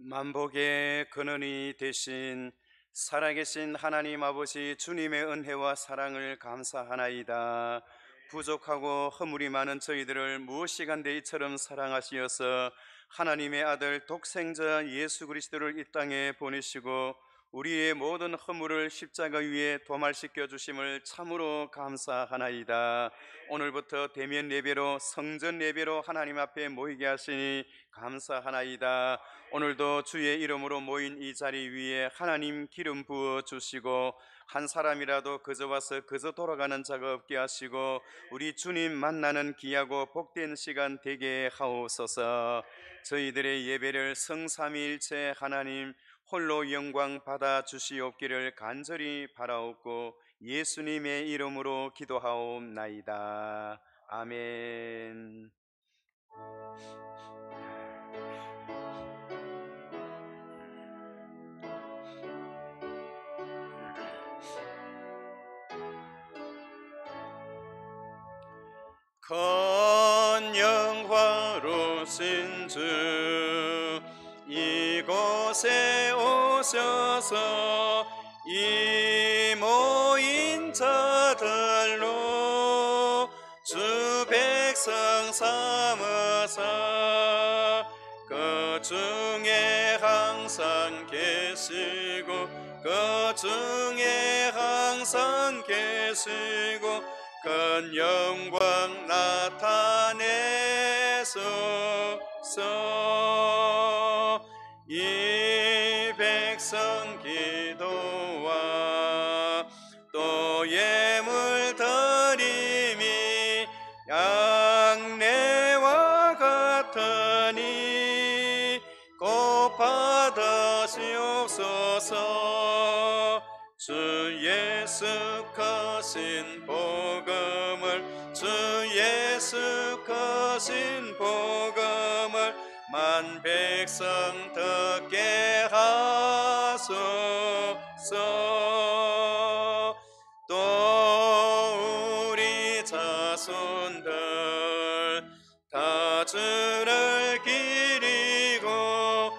만복의 근원이 되신 살아계신 하나님 아버지 주님의 은혜와 사랑을 감사하나이다. 부족하고 허물이 많은 저희들을 무엇시간대 이처럼 사랑하시어서 하나님의 아들 독생자 예수 그리스도를 이 땅에 보내시고 우리의 모든 허물을 십자가 위에 도말시켜 주심을 참으로 감사하나이다. 오늘부터 대면 예배로 성전 예배로 하나님 앞에 모이게 하시니 감사하나이다. 오늘도 주의 이름으로 모인 이 자리 위에 하나님 기름 부어 주시고 한 사람이라도 그저 와서 그저 돌아가는 자가 없게 하시고 우리 주님 만나는 귀하고 복된 시간 되게 하옵소서. 저희들의 예배를 성삼위일체 하나님 홀로 영광 받아 주시옵기를 간절히 바라옵고 예수님의 이름으로 기도하옵나이다. 아멘. 건영화로신 주 이곳에 오셔서 이 모인 자들로 주 백성 삼으사 그 중에 항상 계시고 그 중에 항상 계시고 큰 영광 나타내소서. 이 백성 기도와 또 예물 드림이 양내와 같으니 곧 받으시옵소서. 주 예수 크신 복음을 주 예수 크신 복음을 만 백성 듣게 하소서. 또 우리 자손들 다 주를 기리고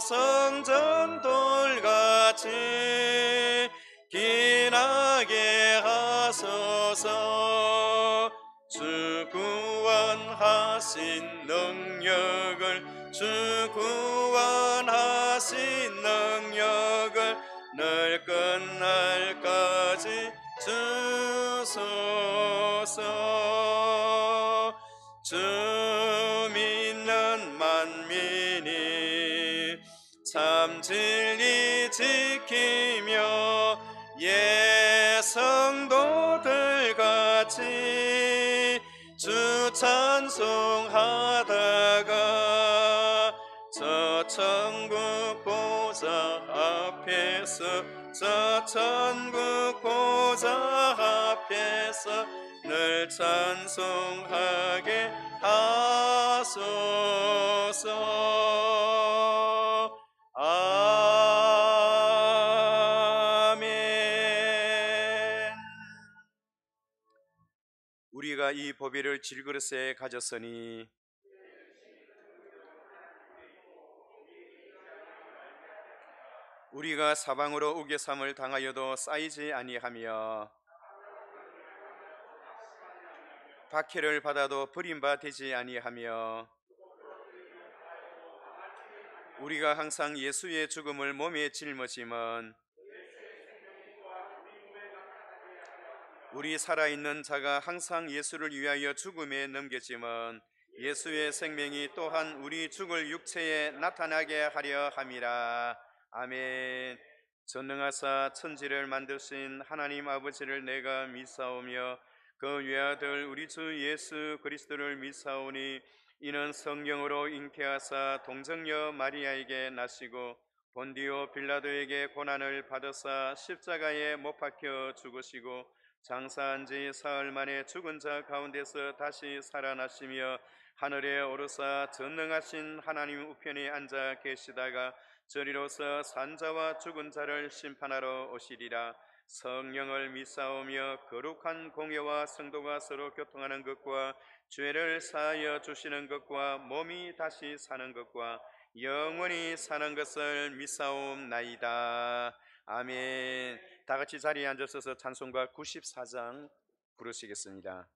성전 돌같이 기나게 하소서. 주 구원하신 능력을 주 구원하신 능력을 늘 끝날까지 주소서. 주 믿는 만민이 참 진리 지키며 예성도들같이 주 찬송하다가 저 천국 보좌 앞에서 저 천국 보좌 앞에서 늘 찬송하게 하소서. 아멘. 우리가 이 보배를 질그릇에 가졌으니 우리가 사방으로 우겨삼을 당하여도 쌓이지 아니하며 박해를 받아도 버림받지 아니하며 우리가 항상 예수의 죽음을 몸에 짊어지면 우리 살아있는 자가 항상 예수를 위하여 죽음에 넘겨지면 예수의 생명이 또한 우리 죽을 육체에 나타나게 하려 함이라. 아멘. 전능하사 천지를 만드신 하나님 아버지를 내가 믿사오며 그 외아들 우리 주 예수 그리스도를 믿사오니 이는 성령으로 잉태하사 동정녀 마리아에게 나시고 본디오 빌라도에게 고난을 받으사 십자가에 못 박혀 죽으시고 장사한 지 사흘 만에 죽은 자 가운데서 다시 살아나시며 하늘에 오르사 전능하신 하나님 우편에 앉아 계시다가 저리로서 산자와 죽은 자를 심판하러 오시리라. 성령을 믿사오며 거룩한 공예와 성도가 서로 교통하는 것과 죄를 사하여 주시는 것과 몸이 다시 사는 것과 영원히 사는 것을 믿사옵나이다. 아멘. 다 같이 자리에 앉으셔서 찬송가 94장 부르시겠습니다.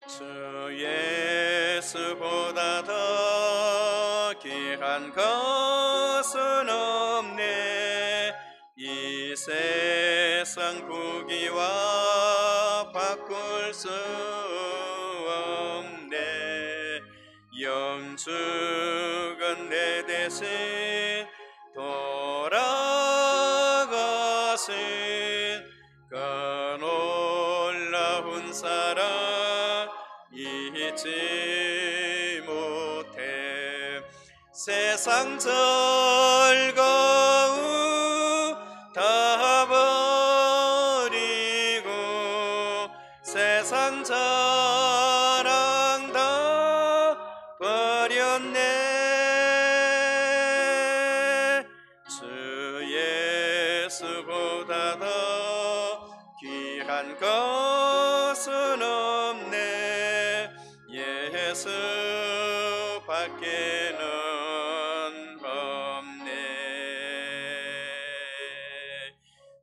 주 예수보다 더 귀한 것은 없네. 이 세상 부귀와 바꿀 수 없네. 영축은 내 대신 돌아가신 그 놀라운 사랑 잊지 못해. 세상 즐거움 다 버리고 세상 자랑 다 버렸네. 주 예수보다 더 귀한 것은 없네. 예수 밖에는 없네.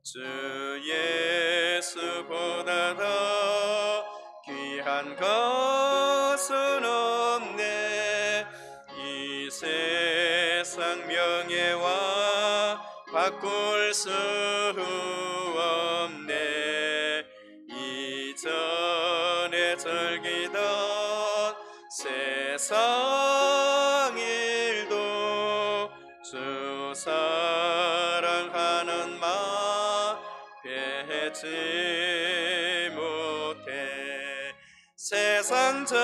주 예수보다 더 귀한 것은 없네. 이 세상 명예와 바꿀 수 없네. 이전에 즐기던 세상 일도 주 사랑하는 마음 배지 못해. 세상 즐거움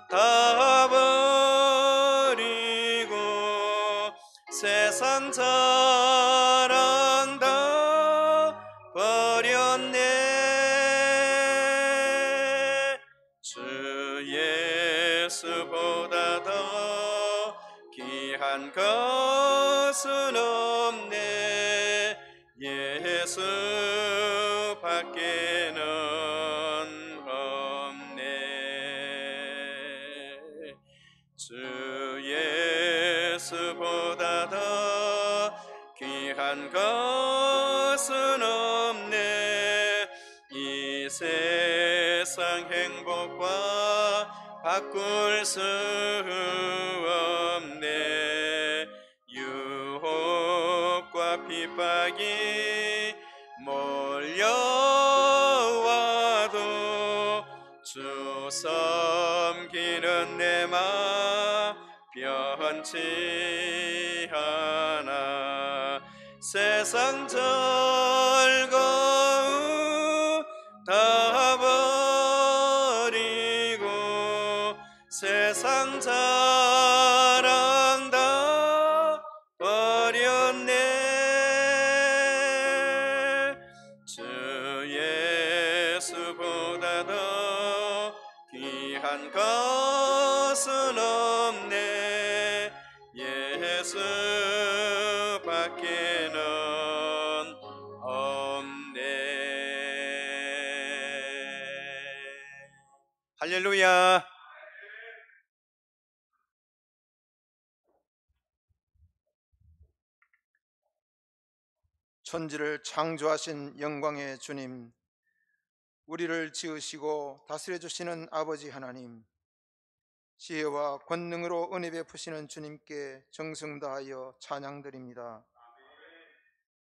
다 버리고 세상 자랑 다 버렸네. 주 예수보다 더 귀한 것은 없네. 예수 밖에는 없네. 주 예수보다 더 귀한 것은 없네. 이 세상 행복과 바꿀 수 없네. 유혹과 핍박이 몰려와도 주 섬기는 내 맘 변치 않아. 세상 즐거움 다 버리고 세상 자랑 다 버렸네. 주 예수보다 더 귀한 것은 없네. 예수 밖에는 없네. 할렐루야. 천지를 창조하신 영광의 주님, 우리를 지으시고 다스려 주시는 아버지 하나님, 지혜와 권능으로 은혜 베푸시는 주님께 정성 다하여 찬양드립니다.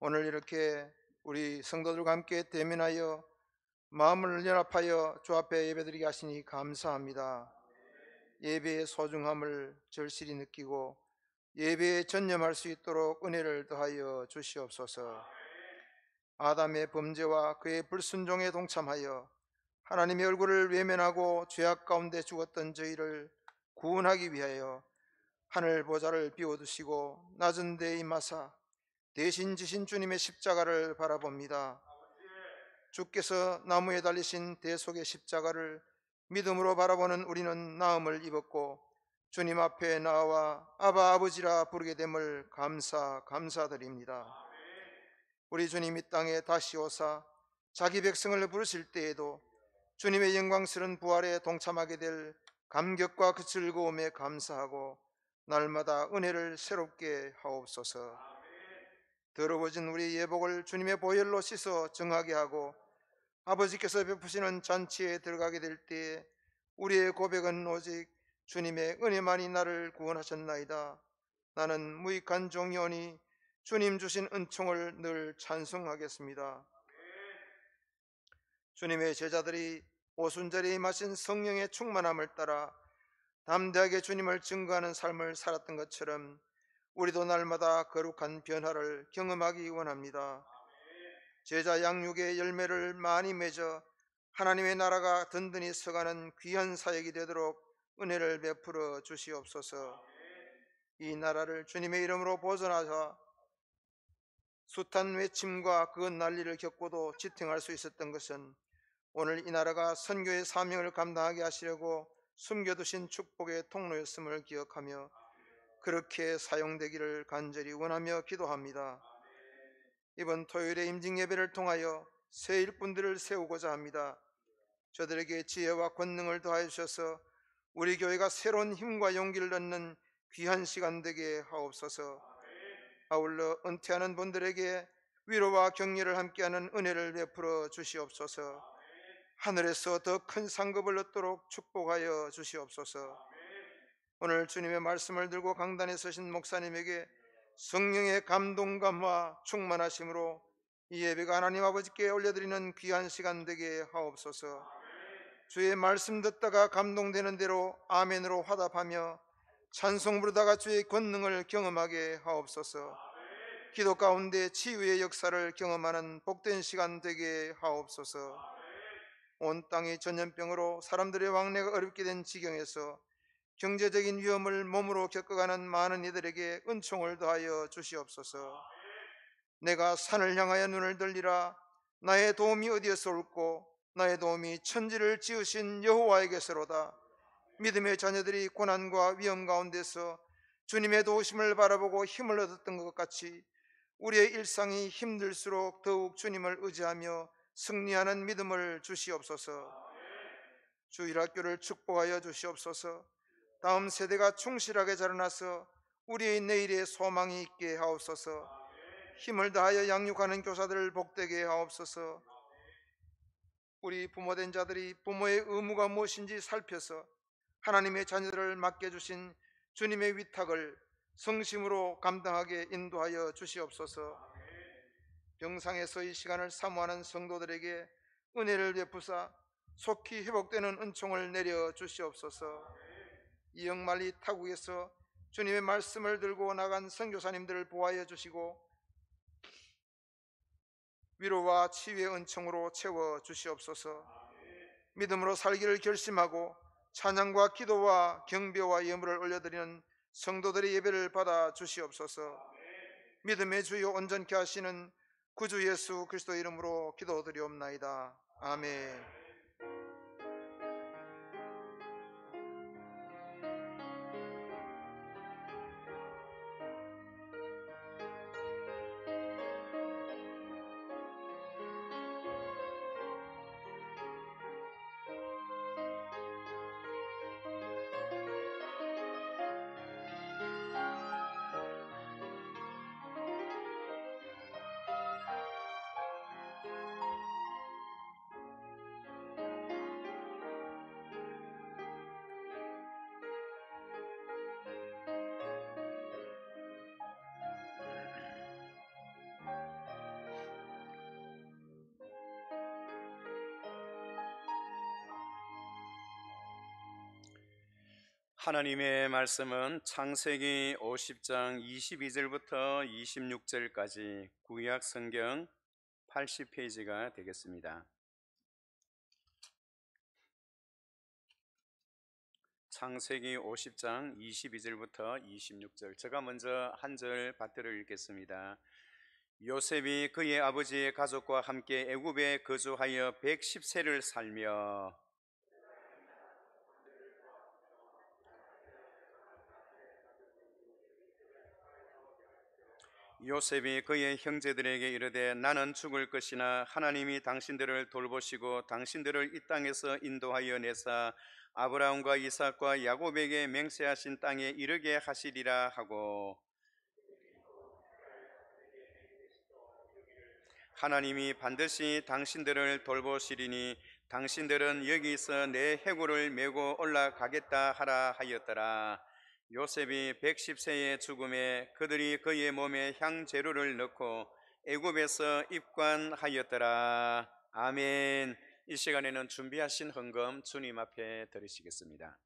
오늘 이렇게 우리 성도들과 함께 대면하여 마음을 연합하여 주 앞에 예배드리게 하시니 감사합니다. 예배의 소중함을 절실히 느끼고 예배에 전념할 수 있도록 은혜를 더하여 주시옵소서. 아담의 범죄와 그의 불순종에 동참하여 하나님의 얼굴을 외면하고 죄악 가운데 죽었던 저희를 구원하기 위하여 하늘 보좌를 비워두시고 낮은 데 임하사 대신 지신 주님의 십자가를 바라봅니다. 주께서 나무에 달리신 대속의 십자가를 믿음으로 바라보는 우리는 나음을 입었고 주님 앞에 나와 아바 아버지라 부르게 됨을 감사드립니다. 우리 주님 이 땅에 다시 오사 자기 백성을 부르실 때에도 주님의 영광스러운 부활에 동참하게 될 감격과 그 즐거움에 감사하고 날마다 은혜를 새롭게 하옵소서. 더러워진 우리 예복을 주님의 보혈로 씻어 정하게 하고 아버지께서 베푸시는 잔치에 들어가게 될 때에 우리의 고백은 오직 주님의 은혜만이 나를 구원하셨나이다. 나는 무익한 종이오니 주님 주신 은총을 늘 찬송하겠습니다. 주님의 제자들이 오순절에 임하신 성령의 충만함을 따라 담대하게 주님을 증거하는 삶을 살았던 것처럼 우리도 날마다 거룩한 변화를 경험하기 원합니다. 제자 양육의 열매를 많이 맺어 하나님의 나라가 든든히 서가는 귀한 사역이 되도록 은혜를 베풀어 주시옵소서. 이 나라를 주님의 이름으로 보존하사 숱한 외침과 그 난리를 겪고도 지탱할 수 있었던 것은 오늘 이 나라가 선교의 사명을 감당하게 하시려고 숨겨두신 축복의 통로였음을 기억하며 그렇게 사용되기를 간절히 원하며 기도합니다. 이번 토요일에 임직 예배를 통하여 새 일꾼들을 세우고자 합니다. 저들에게 지혜와 권능을 더하여 주셔서 우리 교회가 새로운 힘과 용기를 얻는 귀한 시간 되게 하옵소서. 아울러 은퇴하는 분들에게 위로와 격려를 함께하는 은혜를 베풀어 주시옵소서. 하늘에서 더 큰 상급을 얻도록 축복하여 주시옵소서. 오늘 주님의 말씀을 들고 강단에 서신 목사님에게 성령의 감동감화 충만하심으로 이 예배가 하나님 아버지께 올려드리는 귀한 시간 되게 하옵소서. 주의 말씀 듣다가 감동되는 대로 아멘으로 화답하며 찬송 부르다가 주의 권능을 경험하게 하옵소서. 기도 가운데 치유의 역사를 경험하는 복된 시간 되게 하옵소서. 온 땅이 전염병으로 사람들의 왕래가 어렵게 된 지경에서 경제적인 위험을 몸으로 겪어가는 많은 이들에게 은총을 더하여 주시옵소서. 내가 산을 향하여 눈을 들리라. 나의 도움이 어디에서 올고 나의 도움이 천지를 지으신 여호와에게서로다. 믿음의 자녀들이 고난과 위험 가운데서 주님의 도우심을 바라보고 힘을 얻었던 것 같이 우리의 일상이 힘들수록 더욱 주님을 의지하며 승리하는 믿음을 주시옵소서. 주일학교를 축복하여 주시옵소서. 다음 세대가 충실하게 자라나서 우리의 내일의 소망이 있게 하옵소서. 힘을 다하여 양육하는 교사들을 복되게 하옵소서. 우리 부모된 자들이 부모의 의무가 무엇인지 살펴서 하나님의 자녀들을 맡겨주신 주님의 위탁을 성심으로 감당하게 인도하여 주시옵소서. 병상에서 이 시간을 사모하는 성도들에게 은혜를 베푸사 속히 회복되는 은총을 내려 주시옵소서. 이영만리 타국에서 주님의 말씀을 들고 나간 선교사님들을 보호하여 주시고 위로와 치유의 은총으로 채워 주시옵소서. 믿음으로 살기를 결심하고 찬양과 기도와 경배와 예물을 올려드리는 성도들의 예배를 받아 주시옵소서. 믿음의 주요 온전케 하시는 구주 예수 그리스도 이름으로 기도드리옵나이다. 아멘. 하나님의 말씀은 창세기 50장 22절부터 26절까지 구약 성경 80페이지가 되겠습니다. 창세기 50장 22절부터 26절, 제가 먼저 한 절 받들어 읽겠습니다. 요셉이 그의 아버지의 가족과 함께 애굽에 거주하여 110세를 살며 요셉이 그의 형제들에게 이르되 나는 죽을 것이나 하나님이 당신들을 돌보시고 당신들을 이 땅에서 인도하여 내사 아브라함과 이삭과 야곱에게 맹세하신 땅에 이르게 하시리라 하고, 하나님이 반드시 당신들을 돌보시리니 당신들은 여기서 내 해골을 메고 올라가겠다 하라 하였더라. 요셉이 110세의 죽음에 그들이 그의 몸에 향재료를 넣고 애굽에서 입관하였더라. 아멘. 이 시간에는 준비하신 헌금 주님 앞에 드리시겠습니다.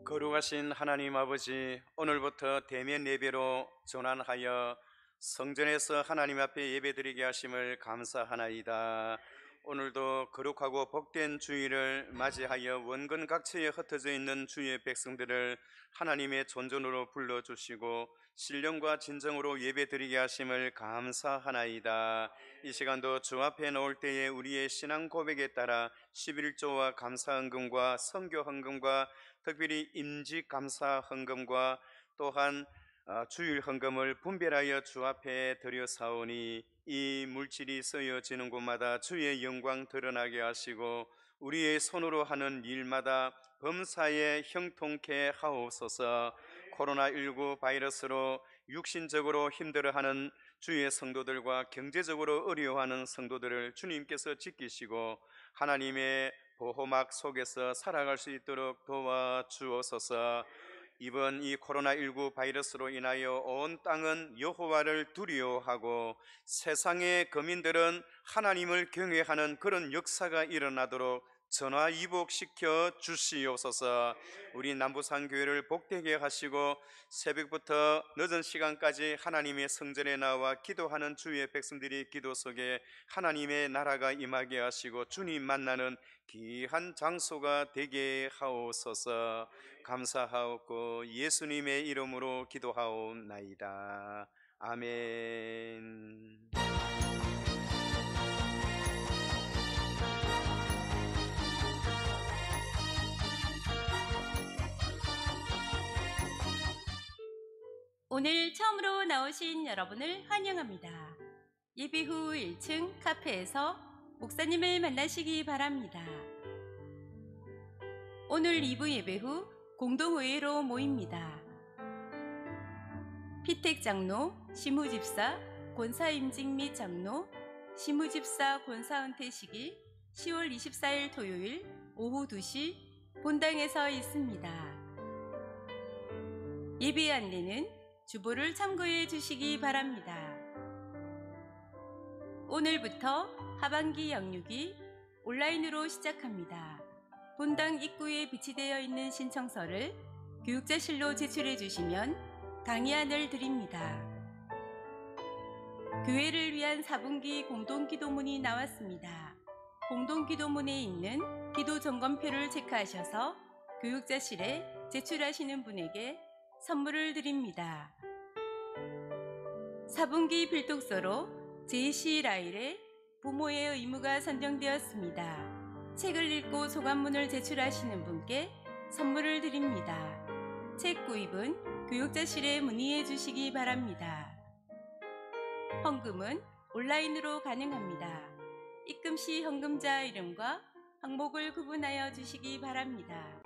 거룩하신 하나님 아버지, 오늘부터 대면 예배로 전환하여 성전에서 하나님 앞에 예배드리게 하심을 감사하나이다. 오늘도 거룩하고 복된 주일을 맞이하여 원근 각처에 흩어져 있는 주의 백성들을 하나님의 존전으로 불러주시고 신령과 진정으로 예배드리게 하심을 감사하나이다. 이 시간도 주 앞에 놓을 때에 우리의 신앙 고백에 따라 11조와 감사 헌금과 선교 헌금과 특별히 임직 감사 헌금과 또한 주일 헌금을 분별하여 주 앞에 드려사오니 이 물질이 쓰여지는 곳마다 주의 영광 드러나게 하시고 우리의 손으로 하는 일마다 범사에 형통케 하옵소서. 코로나19 바이러스로 육신적으로 힘들어하는 주의 성도들과 경제적으로 어려워하는 성도들을 주님께서 지키시고 하나님의 보호막 속에서 살아갈 수 있도록 도와주옵소서. 이번 이 코로나19 바이러스로 인하여 온 땅은 여호와를 두려워하고 세상의 거민들은 하나님을 경외하는 그런 역사가 일어나도록 전화위복시켜 주시옵소서. 우리 남부산 교회를 복되게 하시고 새벽부터 늦은 시간까지 하나님의 성전에 나와 기도하는 주의 백성들이 기도 속에 하나님의 나라가 임하게 하시고 주님 만나는 귀한 장소가 되게 하옵소서. 감사하옵고 예수님의 이름으로 기도하옵나이다. 아멘. 오늘 처음으로 나오신 여러분을 환영합니다. 예배 후 1층 카페에서 목사님을 만나시기 바랍니다. 오늘 2부 예배 후 공동의회로 모입니다. 피택 장로, 시무집사, 권사임직 및 장로, 시무집사 권사 은퇴식이 10월 24일 토요일 오후 2시 본당에서 있습니다. 예배 안내는 주보를 참고해 주시기 바랍니다. 오늘부터 하반기 양육이 온라인으로 시작합니다. 본당 입구에 비치되어 있는 신청서를 교육자실로 제출해 주시면 강의안을 드립니다. 교회를 위한 4분기 공동기도문이 나왔습니다. 공동기도문에 있는 기도점검표를 체크하셔서 교육자실에 제출하시는 분에게 선물을 드립니다. 4분기 필독서로 제시 라일의 부모의 의무가 선정되었습니다. 책을 읽고 소감문을 제출하시는 분께 선물을 드립니다. 책 구입은 교육자실에 문의해 주시기 바랍니다. 헌금은 온라인으로 가능합니다. 입금 시 헌금자 이름과 항목을 구분하여 주시기 바랍니다.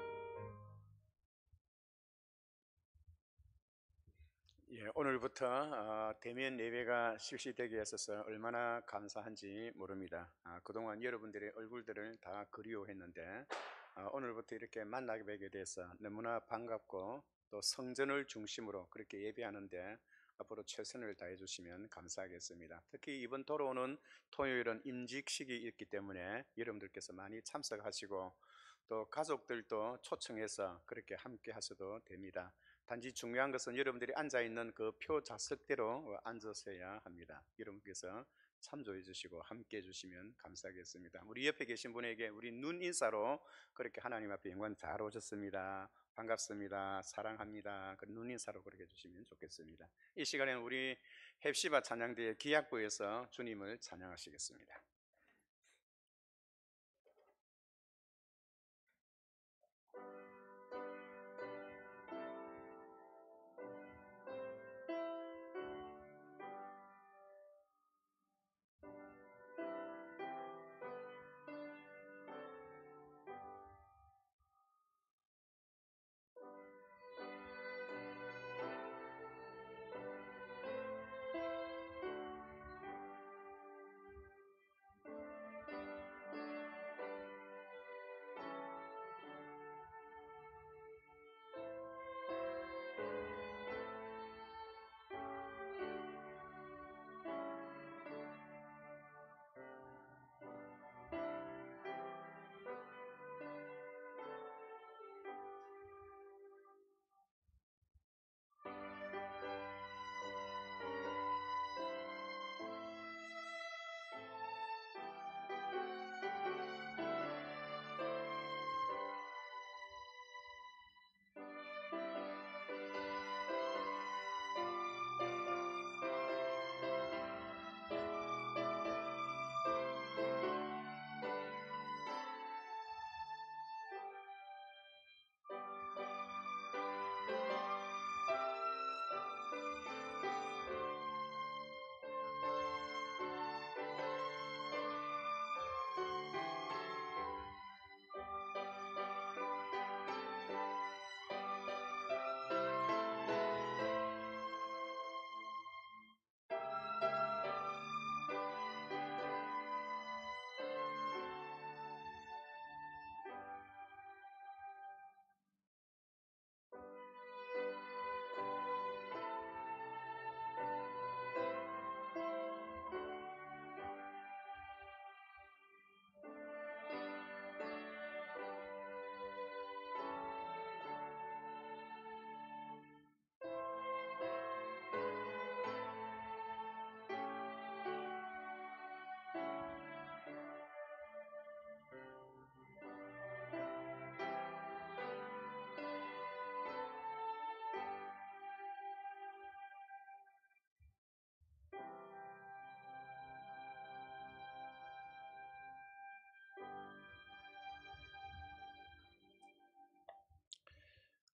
예, 오늘부터 대면 예배가 실시되게 했어서 얼마나 감사한지 모릅니다. 그동안 여러분들의 얼굴들을 다 그리워했는데 오늘부터 이렇게 만나게 되게 돼서 너무나 반갑고 또 성전을 중심으로 그렇게 예배하는데 앞으로 최선을 다해 주시면 감사하겠습니다. 특히 이번 돌아오는 토요일은 임직식이 있기 때문에 여러분들께서 많이 참석하시고 또 가족들도 초청해서 그렇게 함께 하셔도 됩니다. 단지 중요한 것은 여러분들이 앉아있는 그 표 좌석대로 앉으셔야 합니다. 여러분께서 참조해 주시고 함께 해 주시면 감사하겠습니다. 우리 옆에 계신 분에게 우리 눈 인사로 그렇게 하나님 앞에 영광 잘 오셨습니다. 반갑습니다. 사랑합니다. 그 눈 인사로 그렇게 해주시면 좋겠습니다. 이 시간에는 우리 헵시바 찬양대의 기악부에서 주님을 찬양하시겠습니다.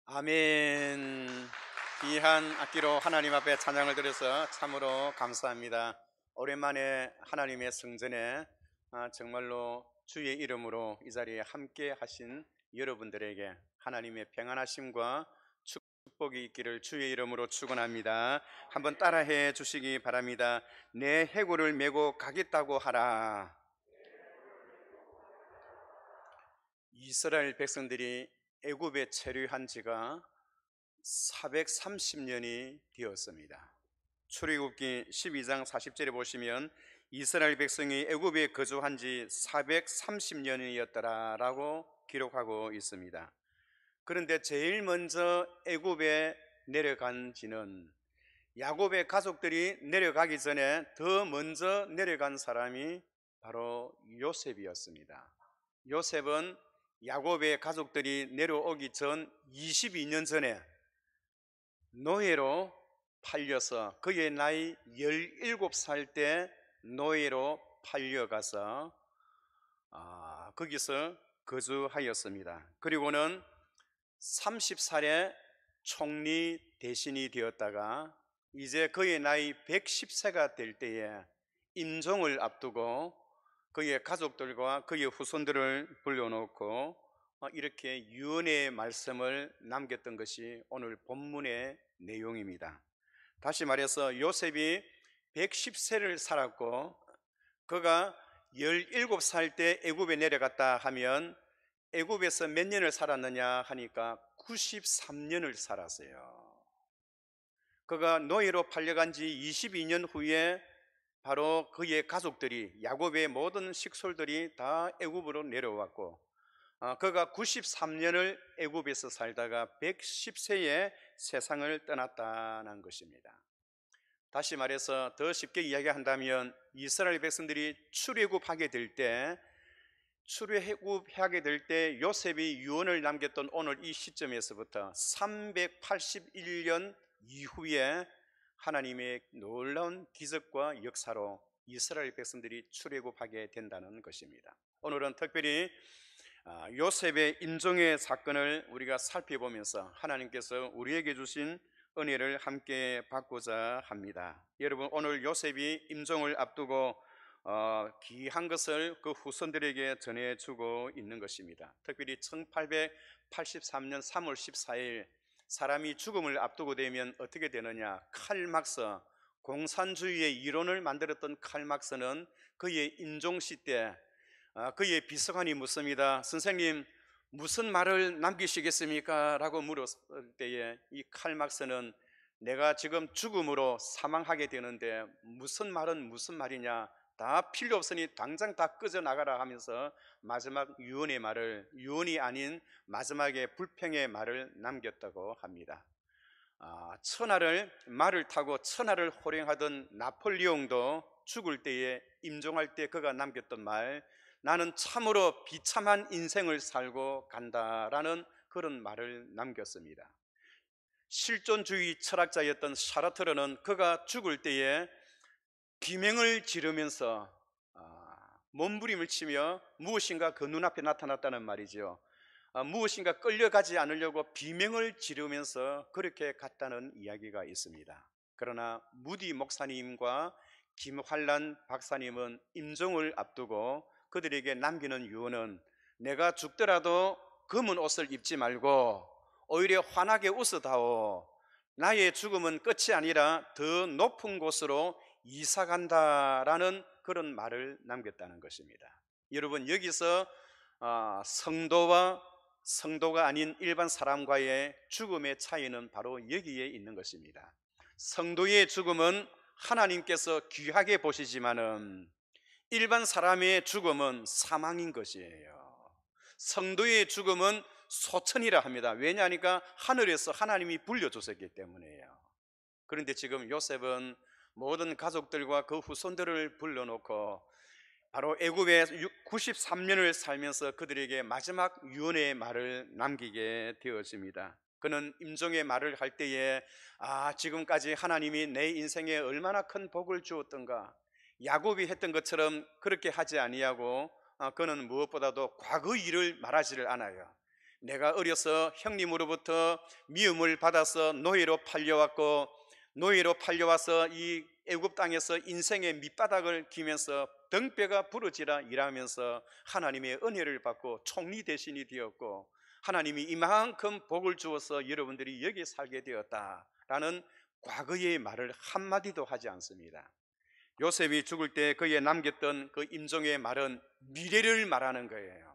아멘. 귀한 악기로 하나님 앞에 찬양을 드려서 참으로 감사합니다. 오랜만에 하나님의 성전에 정말로 주의 이름으로 이 자리에 함께 하신 여러분들에게 하나님의 평안하심과 축복이 있기를 주의 이름으로 축원합니다. 한번 따라해 주시기 바랍니다. 내 해골을 메고 가겠다고 하라. 이스라엘 백성들이 애굽에 체류한 지가 430년이 되었습니다. 출애굽기 12장 40절에 보시면 이스라엘 백성이 애굽에 거주한 지 430년이었더라라고 기록하고 있습니다. 그런데 제일 먼저 애굽에 내려간 지는 야곱의 가족들이 내려가기 전에 더 먼저 내려간 사람이 바로 요셉이었습니다. 요셉은 야곱의 가족들이 내려오기 전 22년 전에 노예로 팔려서 그의 나이 17살 때 노예로 팔려가서 거기서 거주하였습니다. 그리고는 30살에 총리 대신이 되었다가 이제 그의 나이 110세가 될 때에 임종을 앞두고 그의 가족들과 그의 후손들을 불러놓고 이렇게 유언의 말씀을 남겼던 것이 오늘 본문의 내용입니다. 다시 말해서 요셉이 110세를 살았고 그가 17살 때 애굽에 내려갔다 하면 애굽에서 몇 년을 살았느냐 하니까 93년을 살았어요. 그가 노예로 팔려간 지 22년 후에 바로 그의 가족들이 야곱의 모든 식솔들이 다 애굽으로 내려왔고 그가 93년을 애굽에서 살다가 110세에 세상을 떠났다는 것입니다. 다시 말해서 더 쉽게 이야기한다면 이스라엘 백성들이 출애굽하게 될 때 요셉이 유언을 남겼던 오늘 이 시점에서부터 381년 이후에 하나님의 놀라운 기적과 역사로 이스라엘 백성들이 출애굽하게 된다는 것입니다. 오늘은 특별히 요셉의 임종의 사건을 우리가 살펴보면서 하나님께서 우리에게 주신 은혜를 함께 받고자 합니다. 여러분, 오늘 요셉이 임종을 앞두고 귀한 것을 그 후손들에게 전해주고 있는 것입니다. 특별히 1883년 3월 14일 사람이 죽음을 앞두고 되면 어떻게 되느냐, 칼막서, 공산주의의 이론을 만들었던 칼막서는 그의 임종시 때 그의 비서관이 묻습니다. 선생님, 무슨 말을 남기시겠습니까? 라고 물었을 때에 이 칼막서는 내가 지금 죽음으로 사망하게 되는데 무슨 말은 무슨 말이냐, 다 필요 없으니 당장 다 꺼져 나가라 하면서 마지막 유언의 말을, 유언이 아닌 마지막에 불평의 말을 남겼다고 합니다. 천하를 말을 타고 천하를 호령하던 나폴레옹도 죽을 때에 임종할 때 그가 남겼던 말, 나는 참으로 비참한 인생을 살고 간다라는 그런 말을 남겼습니다. 실존주의 철학자였던 샤르트르는 그가 죽을 때에 비명을 지르면서 몸부림을 치며 무엇인가 그 눈앞에 나타났다는 말이죠. 무엇인가 끌려가지 않으려고 비명을 지르면서 그렇게 갔다는 이야기가 있습니다. 그러나 무디 목사님과 김환란 박사님은 임종을 앞두고 그들에게 남기는 유언은 내가 죽더라도 검은 옷을 입지 말고 오히려 환하게 웃어다오. 나의 죽음은 끝이 아니라 더 높은 곳으로 이사간다라는 그런 말을 남겼다는 것입니다. 여러분, 여기서 성도와 성도가 아닌 일반 사람과의 죽음의 차이는 바로 여기에 있는 것입니다. 성도의 죽음은 하나님께서 귀하게 보시지만은 일반 사람의 죽음은 사망인 것이에요. 성도의 죽음은 소천이라 합니다. 왜냐하니까 하늘에서 하나님이 불려주셨기 때문이에요. 그런데 지금 요셉은 모든 가족들과 그 후손들을 불러놓고 바로 애굽에 93년을 살면서 그들에게 마지막 유언의 말을 남기게 되었습니다. 그는 임종의 말을 할 때에 지금까지 하나님이 내 인생에 얼마나 큰 복을 주었던가, 야곱이 했던 것처럼 그렇게 하지 아니하고 그는 무엇보다도 과거 일을 말하지를 않아요. 내가 어려서 형님으로부터 미움을 받아서 노예로 팔려왔고 노예로 팔려와서 이 애굽 땅에서 인생의 밑바닥을 기면서 등뼈가 부러지라 일하면서 하나님의 은혜를 받고 총리 대신이 되었고 하나님이 이만큼 복을 주어서 여러분들이 여기 살게 되었다라는 과거의 말을 한마디도 하지 않습니다. 요셉이 죽을 때 그에 남겼던 그 임종의 말은 미래를 말하는 거예요.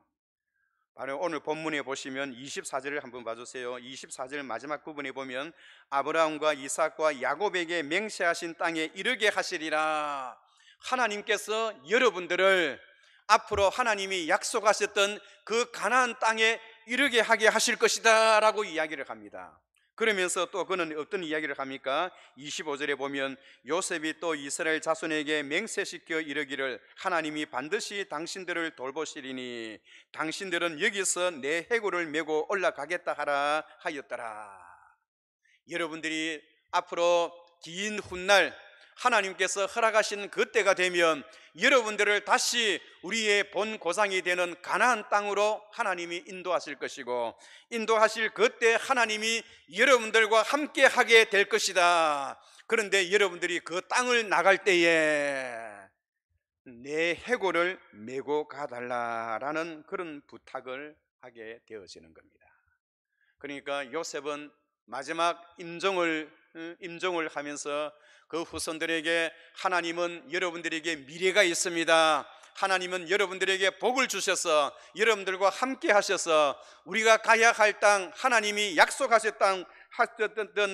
바로 오늘 본문에 보시면 24절을 한번 봐주세요. 24절 마지막 부분에 보면 아브라함과 이삭과 야곱에게 맹세하신 땅에 이르게 하시리라. 하나님께서 여러분들을 앞으로 하나님이 약속하셨던 그 가나안 땅에 이르게 하게 하실 것이다 라고 이야기를 합니다. 그러면서 또 그는 어떤 이야기를 합니까? 25절에 보면 요셉이 또 이스라엘 자손에게 맹세시켜 이르기를 하나님이 반드시 당신들을 돌보시리니 당신들은 여기서 내 해골을 메고 올라가겠다 하라 하였더라. 여러분들이 앞으로 긴 훗날 하나님께서 허락하신 그때가 되면 여러분들을 다시 우리의 본 고장이 되는 가나안 땅으로 하나님이 인도하실 것이고, 인도하실 그때 하나님이 여러분들과 함께 하게 될 것이다. 그런데 여러분들이 그 땅을 나갈 때에 내 해골을 메고 가달라라는 그런 부탁을 하게 되어지는 겁니다. 그러니까 요셉은 마지막 임종을 하면서 그 후손들에게 하나님은 여러분들에게 미래가 있습니다. 하나님은 여러분들에게 복을 주셔서 여러분들과 함께 하셔서 우리가 가야 할 땅, 하나님이 약속하셨던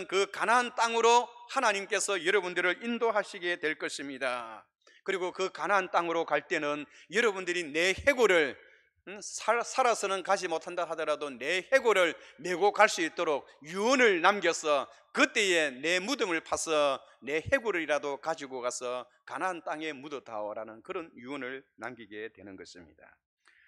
그 가나안 땅으로 하나님께서 여러분들을 인도하시게 될 것입니다. 그리고 그 가나안 땅으로 갈 때는 여러분들이 내 해골을 살아서는 가지 못한다 하더라도 내 해골을 메고 갈 수 있도록 유언을 남겨서 그때에 내 무덤을 파서 내 해골이라도 가지고 가서 가나안 땅에 묻어다오라는 그런 유언을 남기게 되는 것입니다.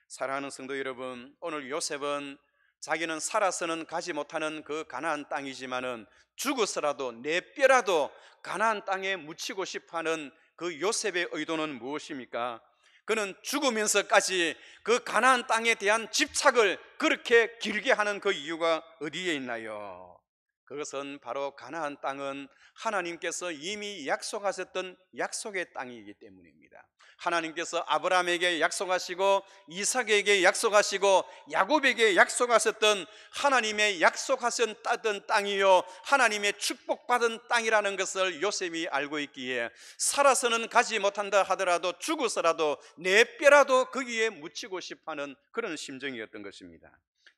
사랑하는 성도 여러분, 오늘 요셉은 자기는 살아서는 가지 못하는 그 가나안 땅이지만은 죽어서라도 내 뼈라도 가나안 땅에 묻히고 싶어하는 그 요셉의 의도는 무엇입니까? 그는 죽으면서까지 그 가나안 땅에 대한 집착을 그렇게 길게 하는 그 이유가 어디에 있나요? 그것은 바로 가나안 땅은 하나님께서 이미 약속하셨던 약속의 땅이기 때문입니다. 하나님께서 아브라함에게 약속하시고 이삭에게 약속하시고 야곱에게 약속하셨던 하나님의 약속하셨던 땅이요, 하나님의 축복받은 땅이라는 것을 요셉이 알고 있기에 살아서는 가지 못한다 하더라도 죽어서라도 내 뼈라도 거기에 묻히고 싶어하는 그런 심정이었던 것입니다.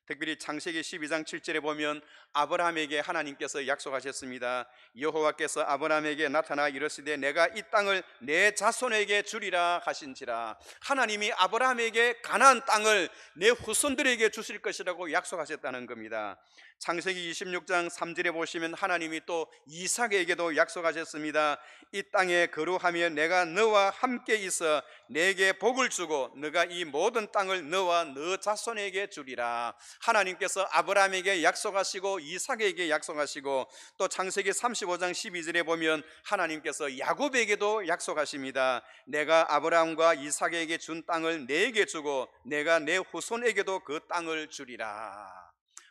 특별히 창세기 12장 7절에 보면 아브라함에게 하나님께서 약속하셨습니다. 여호와께서 아브라함에게 나타나 이르시되 내가 이 땅을 내 자손에게 주리라 하신지라. 하나님이 아브라함에게 가나안 땅을 내 후손들에게 주실 것이라고 약속하셨다는 겁니다. 창세기 26장 3절에 보시면 하나님이 또 이삭에게도 약속하셨습니다. 이 땅에 거루하며 내가 너와 함께 있어 내게 복을 주고 너가 이 모든 땅을 너와 너 자손에게 주리라. 하나님께서 아브라함에게 약속하시고 이삭에게 약속하시고 또 창세기 35장 12절에 보면 하나님께서 야곱에게도 약속하십니다. 내가 아브라함과 이삭에게 준 땅을 내게 주고 내가 내 후손에게도 그 땅을 주리라.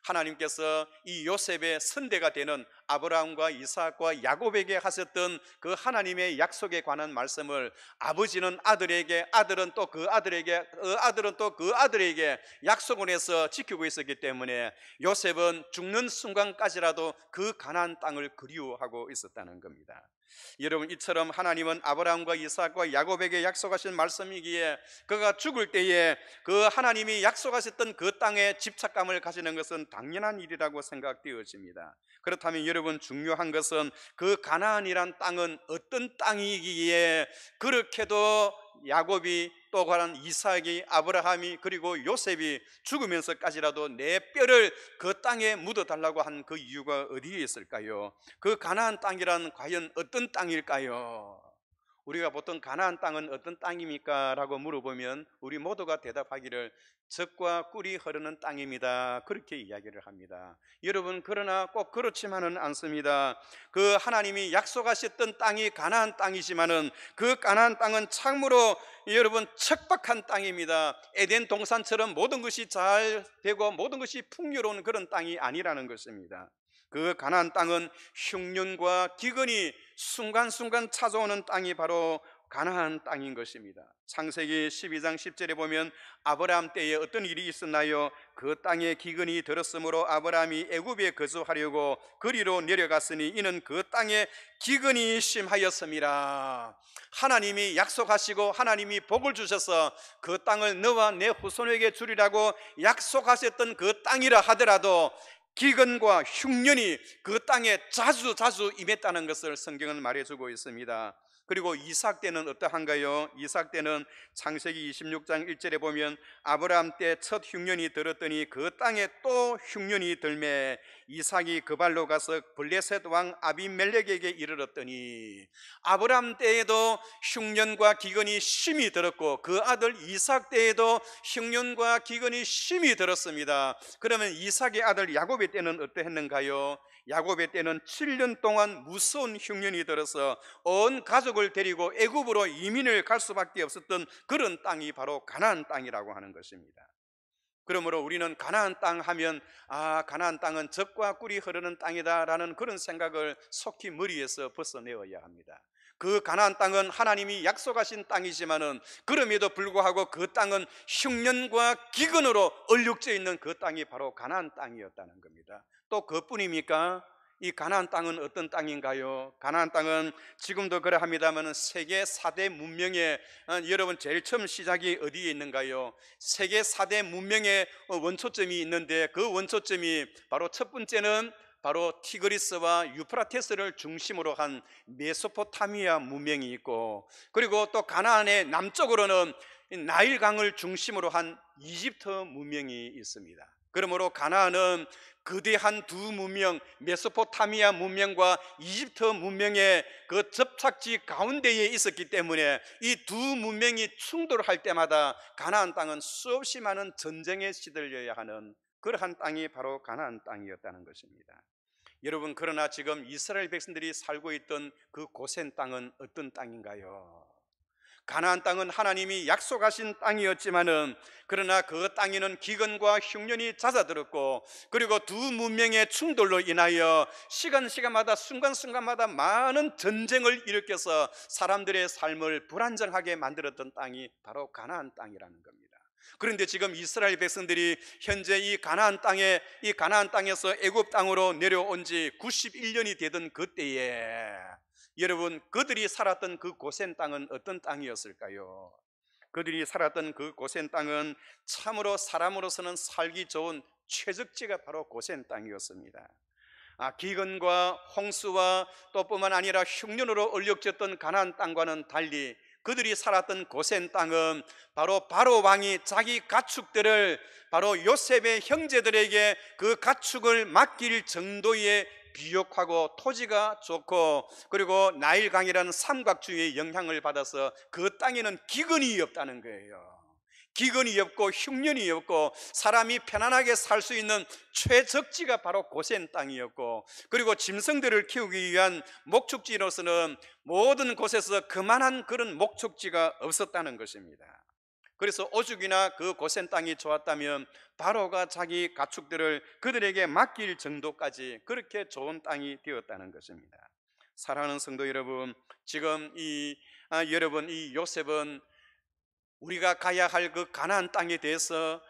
하나님께서 이 요셉의 선대가 되는 아브라함과 이삭과 야곱에게 하셨던 그 하나님의 약속에 관한 말씀을 아버지는 아들에게, 아들은 또 그 아들에게, 아들은 또 그 아들에게 약속을 해서 지키고 있었기 때문에 요셉은 죽는 순간까지라도 그 가나안 땅을 그리워하고 있었다는 겁니다. 여러분, 이처럼 하나님은 아브라함과 이삭과 야곱에게 약속하신 말씀이기에 그가 죽을 때에 그 하나님이 약속하셨던 그 땅에 집착감을 가지는 것은 당연한 일이라고 생각되어집니다. 그렇다면 여러분, 중요한 것은 그 가나안이란 땅은 어떤 땅이기에 그렇게도 야곱이 또 관한 이삭이 아브라함이 그리고 요셉이 죽으면서까지라도 내 뼈를 그 땅에 묻어달라고 한 그 이유가 어디에 있을까요? 그 가나안 땅이란 과연 어떤 땅일까요? 우리가 보통 가나안 땅은 어떤 땅입니까? 라고 물어보면 우리 모두가 대답하기를 젖과 꿀이 흐르는 땅입니다, 그렇게 이야기를 합니다. 여러분, 그러나 꼭 그렇지만은 않습니다. 그 하나님이 약속하셨던 땅이 가나안 땅이지만은 그 가나안 땅은 참으로 여러분 척박한 땅입니다. 에덴 동산처럼 모든 것이 잘 되고 모든 것이 풍요로운 그런 땅이 아니라는 것입니다. 그 가나안 땅은 흉년과 기근이 순간순간 찾아오는 땅이 바로 가나안 땅인 것입니다. 창세기 12장 10절에 보면 아브라함 때에 어떤 일이 있었나요? 그 땅에 기근이 들었으므로 아브라함이 애굽에 거주하려고 그리로 내려갔으니 이는 그 땅에 기근이 심하였음이라. 하나님이 약속하시고 하나님이 복을 주셔서 그 땅을 너와 내 후손에게 주리라고 약속하셨던 그 땅이라 하더라도 기근과 흉년이 그 땅에 자주 임했다는 것을 성경은 말해주고 있습니다. 그리고 이삭 때는 어떠한가요? 이삭 때는 창세기 26장 1절에 보면 아브라함 때 첫 흉년이 들었더니 그 땅에 또 흉년이 들매 이삭이 그 발로 가서 블레셋 왕 아비멜렉에게 이르렀더니, 아브라함 때에도 흉년과 기근이 심히 들었고 그 아들 이삭 때에도 흉년과 기근이 심히 들었습니다. 그러면 이삭의 아들 야곱의 때는 어떠했는가요? 야곱의 때는 7년 동안 무서운 흉년이 들어서 온 가족을 데리고 애굽으로 이민을 갈 수밖에 없었던 그런 땅이 바로 가나안 땅이라고 하는 것입니다. 그러므로 우리는 가나안 땅 하면 가나안 땅은 젖과 꿀이 흐르는 땅이다라는 그런 생각을 속히 머리에서 벗어내어야 합니다. 그 가나안 땅은 하나님이 약속하신 땅이지만은 그럼에도 불구하고 그 땅은 흉년과 기근으로 얼룩져 있는 그 땅이 바로 가나안 땅이었다는 겁니다. 또 그뿐입니까? 이 가나안 땅은 어떤 땅인가요? 가나안 땅은 지금도 그러합니다만 세계 4대 문명의 여러분 제일 처음 시작이 어디에 있는가요? 세계 4대 문명의 원초점이 있는데 그 원초점이 바로 첫 번째는 바로 티그리스와 유프라테스를 중심으로 한 메소포타미아 문명이 있고, 그리고 또 가나안의 남쪽으로는 나일강을 중심으로 한 이집트 문명이 있습니다. 그러므로 가나안은 거대한 두 문명, 메소포타미아 문명과 이집트 문명의 그 접착지 가운데에 있었기 때문에 이 두 문명이 충돌할 때마다 가나안 땅은 수없이 많은 전쟁에 시들려야 하는 그러한 땅이 바로 가나안 땅이었다는 것입니다. 여러분, 그러나 지금 이스라엘 백성들이 살고 있던 그 고센 땅은 어떤 땅인가요? 가나안 땅은 하나님이 약속하신 땅이었지만은 그러나 그 땅에는 기근과 흉년이 잦아들었고, 그리고 두 문명의 충돌로 인하여 시간마다 순간순간마다 많은 전쟁을 일으켜서 사람들의 삶을 불안정하게 만들었던 땅이 바로 가나안 땅이라는 겁니다. 그런데 지금 이스라엘 백성들이 현재 이 가나안 땅에서 애굽 땅으로 내려온 지 91년이 되던 그때에 여러분, 그들이 살았던 그 고센 땅은 어떤 땅이었을까요? 그들이 살았던 그 고센 땅은 참으로 사람으로서는 살기 좋은 최적지가 바로 고센 땅이었습니다. 기근과 홍수와 또 뿐만 아니라 흉년으로 얼룩졌던 가나안 땅과는 달리 그들이 살았던 고센 땅은 바로 왕이 자기 가축들을 바로 요셉의 형제들에게 그 가축을 맡길 정도의 비옥하고 토지가 좋고, 그리고 나일강이라는 삼각주의 영향을 받아서 그 땅에는 기근이 없다는 거예요. 기근이 없고 흉년이 없고 사람이 편안하게 살 수 있는 최적지가 바로 고센 땅이었고, 그리고 짐승들을 키우기 위한 목축지로서는 모든 곳에서 그만한 그런 목축지가 없었다는 것입니다. 그래서 오죽이나 그 고센 땅이 좋았다면 바로가 자기 가축들을 그들에게 맡길 정도까지 그렇게 좋은 땅이 되었다는 것입니다. 사랑하는 성도 여러분, 지금 이 요셉은 우리가 가야 할 그 가나안 땅에 대해서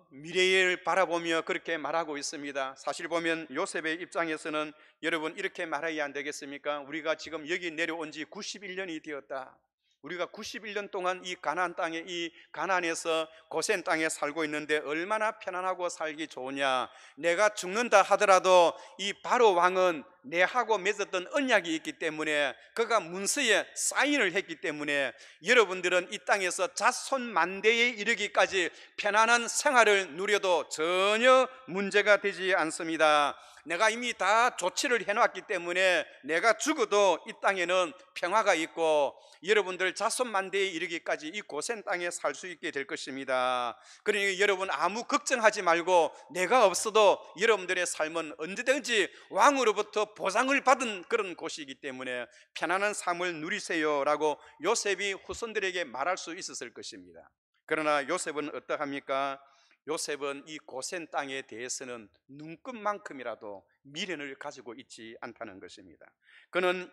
미래를 바라보며 그렇게 말하고 있습니다. 사실 보면 요셉의 입장에서는 여러분 이렇게 말해야 안 되겠습니까? 우리가 지금 여기 내려온 지 91년이 되었다. 우리가 91년 동안 이 가나안 땅에, 이 가나안에서 고센 땅에 살고 있는데 얼마나 편안하고 살기 좋으냐. 내가 죽는다 하더라도 이 바로 왕은 내하고 맺었던 언약이 있기 때문에, 그가 문서에 사인을 했기 때문에 여러분들은 이 땅에서 자손 만대에 이르기까지 편안한 생활을 누려도 전혀 문제가 되지 않습니다. 내가 이미 다 조치를 해놨기 때문에 내가 죽어도 이 땅에는 평화가 있고 여러분들 자손만대에 이르기까지 이 고센 땅에 살 수 있게 될 것입니다. 그러니 여러분 아무 걱정하지 말고 내가 없어도 여러분들의 삶은 언제든지 왕으로부터 보장을 받은 그런 곳이기 때문에 편안한 삶을 누리세요라고 요셉이 후손들에게 말할 수 있었을 것입니다. 그러나 요셉은 어떠합니까? 요셉은 이 고센 땅에 대해서는 눈끝만큼이라도 미련을 가지고 있지 않다는 것입니다. 그는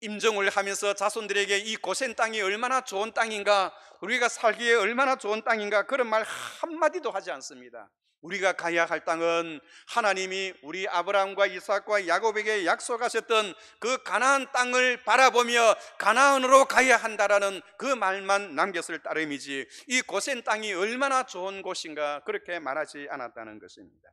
임종을 하면서 자손들에게 이 고센 땅이 얼마나 좋은 땅인가, 우리가 살기에 얼마나 좋은 땅인가, 그런 말 한마디도 하지 않습니다. 우리가 가야 할 땅은 하나님이 우리 아브라함과 이삭과 야곱에게 약속하셨던 그 가나안 땅을 바라보며 가나안으로 가야 한다라는 그 말만 남겼을 따름이지 이 고센 땅이 얼마나 좋은 곳인가 그렇게 말하지 않았다는 것입니다.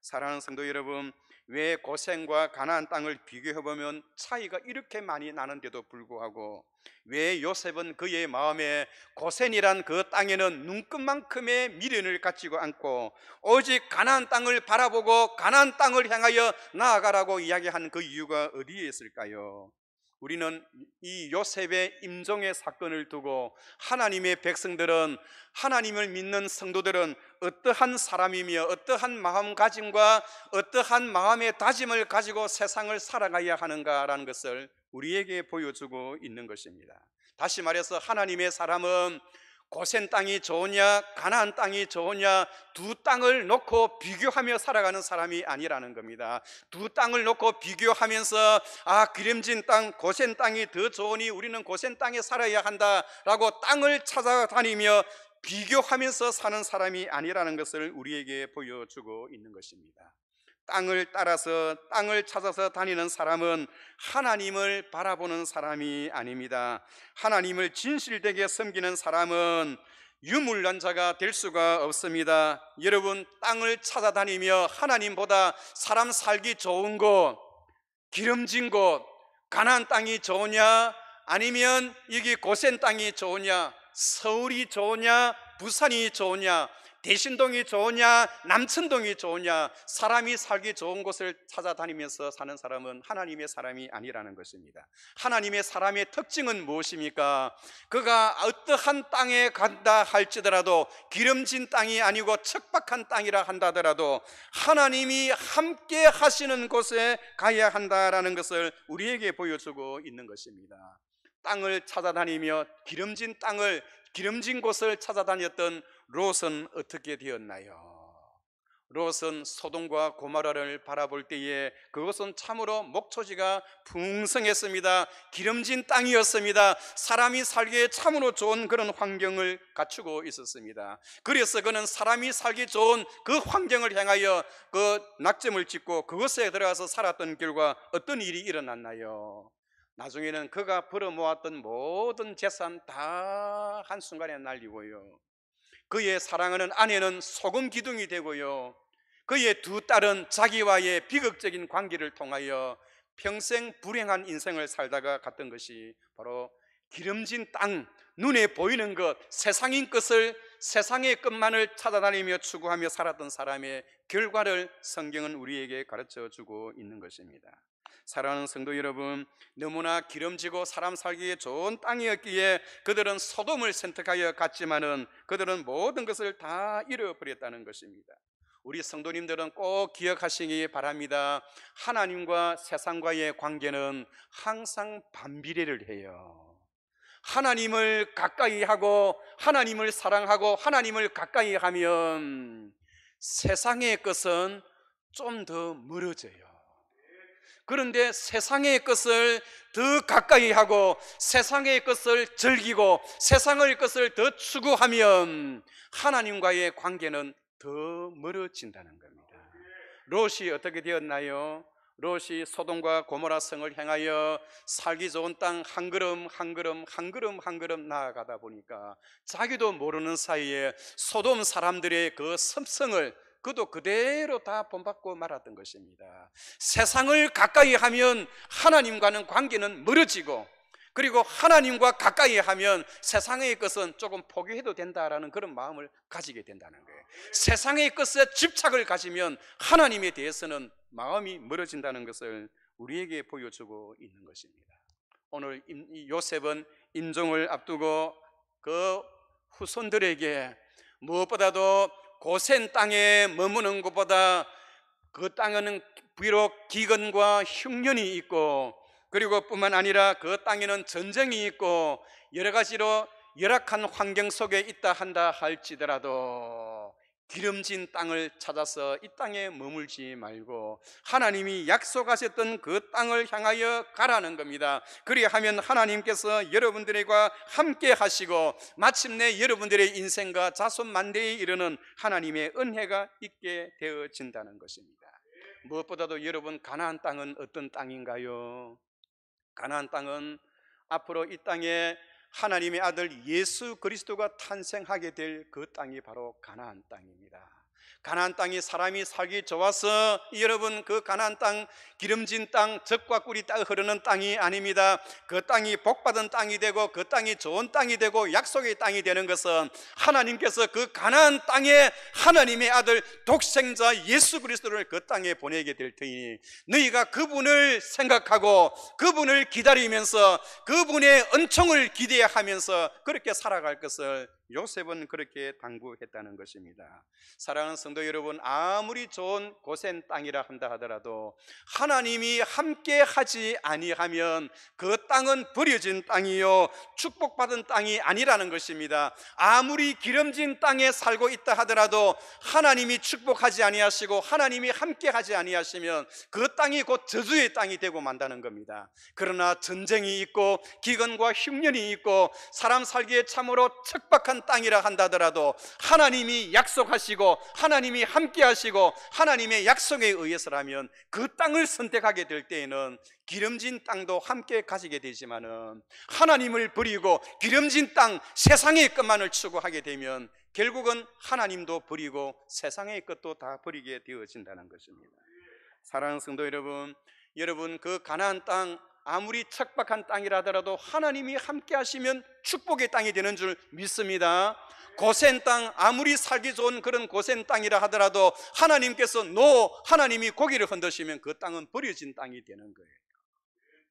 사랑하는 성도 여러분, 왜 고센과 가나안 땅을 비교해보면 차이가 이렇게 많이 나는데도 불구하고 왜 요셉은 그의 마음에 고센이란 그 땅에는 눈끝만큼의 미련을 갖지고 않고 오직 가나안 땅을 바라보고 가나안 땅을 향하여 나아가라고 이야기한 그 이유가 어디에 있을까요? 우리는 이 요셉의 임종의 사건을 두고 하나님의 백성들은, 하나님을 믿는 성도들은 어떠한 사람이며 어떠한 마음가짐과 어떠한 마음의 다짐을 가지고 세상을 살아가야 하는가라는 것을 우리에게 보여주고 있는 것입니다. 다시 말해서 하나님의 사람은 고센 땅이 좋으냐 가나안 땅이 좋으냐 두 땅을 놓고 비교하며 살아가는 사람이 아니라는 겁니다. 두 땅을 놓고 비교하면서 기름진 땅 고센 땅이 더 좋으니 우리는 고센 땅에 살아야 한다라고 땅을 찾아다니며 비교하면서 사는 사람이 아니라는 것을 우리에게 보여주고 있는 것입니다. 땅을 따라서 땅을 찾아서 다니는 사람은 하나님을 바라보는 사람이 아닙니다. 하나님을 진실되게 섬기는 사람은 유물난 자가 될 수가 없습니다. 여러분, 땅을 찾아다니며 하나님보다 사람 살기 좋은 곳, 기름진 곳, 가나안 땅이 좋으냐 아니면 여기 고센 땅이 좋으냐, 서울이 좋으냐 부산이 좋으냐, 대신동이 좋으냐 남천동이 좋으냐, 사람이 살기 좋은 곳을 찾아다니면서 사는 사람은 하나님의 사람이 아니라는 것입니다. 하나님의 사람의 특징은 무엇입니까? 그가 어떠한 땅에 간다 할지더라도 기름진 땅이 아니고 척박한 땅이라 한다더라도 하나님이 함께 하시는 곳에 가야 한다라는 것을 우리에게 보여주고 있는 것입니다. 땅을 찾아다니며 기름진 곳을 찾아다녔던 롯은 어떻게 되었나요? 롯은 소돔과 고모라를 바라볼 때에 그것은 참으로 목초지가 풍성했습니다. 기름진 땅이었습니다. 사람이 살기에 참으로 좋은 그런 환경을 갖추고 있었습니다. 그래서 그는 사람이 살기 좋은 그 환경을 향하여 그 낙점을 짓고 그것에 들어가서 살았던 결과 어떤 일이 일어났나요? 나중에는 그가 벌어모았던 모든 재산 다 한순간에 날리고요, 그의 사랑하는 아내는 소금 기둥이 되고요, 그의 두 딸은 자기와의 비극적인 관계를 통하여 평생 불행한 인생을 살다가 갔던 것이 바로 기름진 땅, 눈에 보이는 것, 세상인 것을, 세상의 것만을 찾아다니며 추구하며 살았던 사람의 결과를 성경은 우리에게 가르쳐 주고 있는 것입니다. 사랑하는 성도 여러분, 너무나 기름지고 사람 살기에 좋은 땅이었기에 그들은 소돔을 선택하여 갔지만은 그들은 모든 것을 다 잃어버렸다는 것입니다. 우리 성도님들은 꼭 기억하시기 바랍니다. 하나님과 세상과의 관계는 항상 반비례를 해요. 하나님을 가까이 하고 하나님을 사랑하고 하나님을 가까이 하면 세상의 것은 좀 더 멀어져요. 그런데 세상의 것을 더 가까이 하고 세상의 것을 즐기고 세상의 것을 더 추구하면 하나님과의 관계는 더 멀어진다는 겁니다. 롯이 어떻게 되었나요? 롯이 소돔과 고모라 성을 향하여 살기 좋은 땅 한 걸음 한 걸음 한 걸음 한 걸음 나아가다 보니까 자기도 모르는 사이에 소돔 사람들의 그 습성을 그도 그대로 다 본받고 말았던 것입니다. 세상을 가까이 하면 하나님과는 관계는 멀어지고, 그리고 하나님과 가까이 하면 세상의 것은 조금 포기해도 된다라는 그런 마음을 가지게 된다는 거예요. 세상의 것에 집착을 가지면 하나님에 대해서는 마음이 멀어진다는 것을 우리에게 보여주고 있는 것입니다. 오늘 요셉은 임종을 앞두고 그 후손들에게 무엇보다도 고센 땅에 머무는 것보다 그 땅에는 비록 기근과 흉년이 있고, 그리고 뿐만 아니라 그 땅에는 전쟁이 있고 여러 가지로 열악한 환경 속에 있다 한다 할지더라도 기름진 땅을 찾아서 이 땅에 머물지 말고 하나님이 약속하셨던 그 땅을 향하여 가라는 겁니다. 그리하면 하나님께서 여러분들과 함께 하시고 마침내 여러분들의 인생과 자손 만대에 이르는 하나님의 은혜가 있게 되어진다는 것입니다. 무엇보다도 여러분, 가나안 땅은 어떤 땅인가요? 가나안 땅은 앞으로 이 땅에 하나님의 아들 예수 그리스도가 탄생하게 될 그 땅이 바로 가나안 땅입니다. 가나안 땅이 사람이 살기 좋아서 여러분 그 가나안 땅 기름진 땅 젖과 꿀이 딱 흐르는 땅이 아닙니다. 그 땅이 복받은 땅이 되고 그 땅이 좋은 땅이 되고 약속의 땅이 되는 것은 하나님께서 그 가나안 땅에 하나님의 아들 독생자 예수 그리스도를 그 땅에 보내게 될 터이니 너희가 그분을 생각하고 그분을 기다리면서 그분의 은총을 기대하면서 그렇게 살아갈 것을 요셉은 그렇게 당부했다는 것입니다. 사랑하는 성도 여러분, 아무리 좋은 고센 땅이라 한다 하더라도 하나님이 함께 하지 아니하면 그 땅은 버려진 땅이요 축복받은 땅이 아니라는 것입니다. 아무리 기름진 땅에 살고 있다 하더라도 하나님이 축복하지 아니하시고 하나님이 함께 하지 아니하시면 그 땅이 곧 저주의 땅이 되고 만다는 겁니다. 그러나 전쟁이 있고 기근과 흉년이 있고 사람 살기에 참으로 척박한 땅이라 한다더라도 하나님이 약속하시고 하나님이 함께 하시고 하나님의 약속에 의해서라면 그 땅을 선택하게 될 때에는 기름진 땅도 함께 가지게 되지만은 하나님을 버리고 기름진 땅 세상의 것만을 추구하게 되면 결국은 하나님도 버리고 세상의 것도 다 버리게 되어진다는 것입니다. 사랑하는 성도 여러분, 여러분 그 가나안 땅 아무리 척박한 땅이라 하더라도 하나님이 함께 하시면 축복의 땅이 되는 줄 믿습니다. 고센 땅 아무리 살기 좋은 그런 고센 땅이라 하더라도 하나님께서 하나님이 고기를 흔드시면 그 땅은 버려진 땅이 되는 거예요.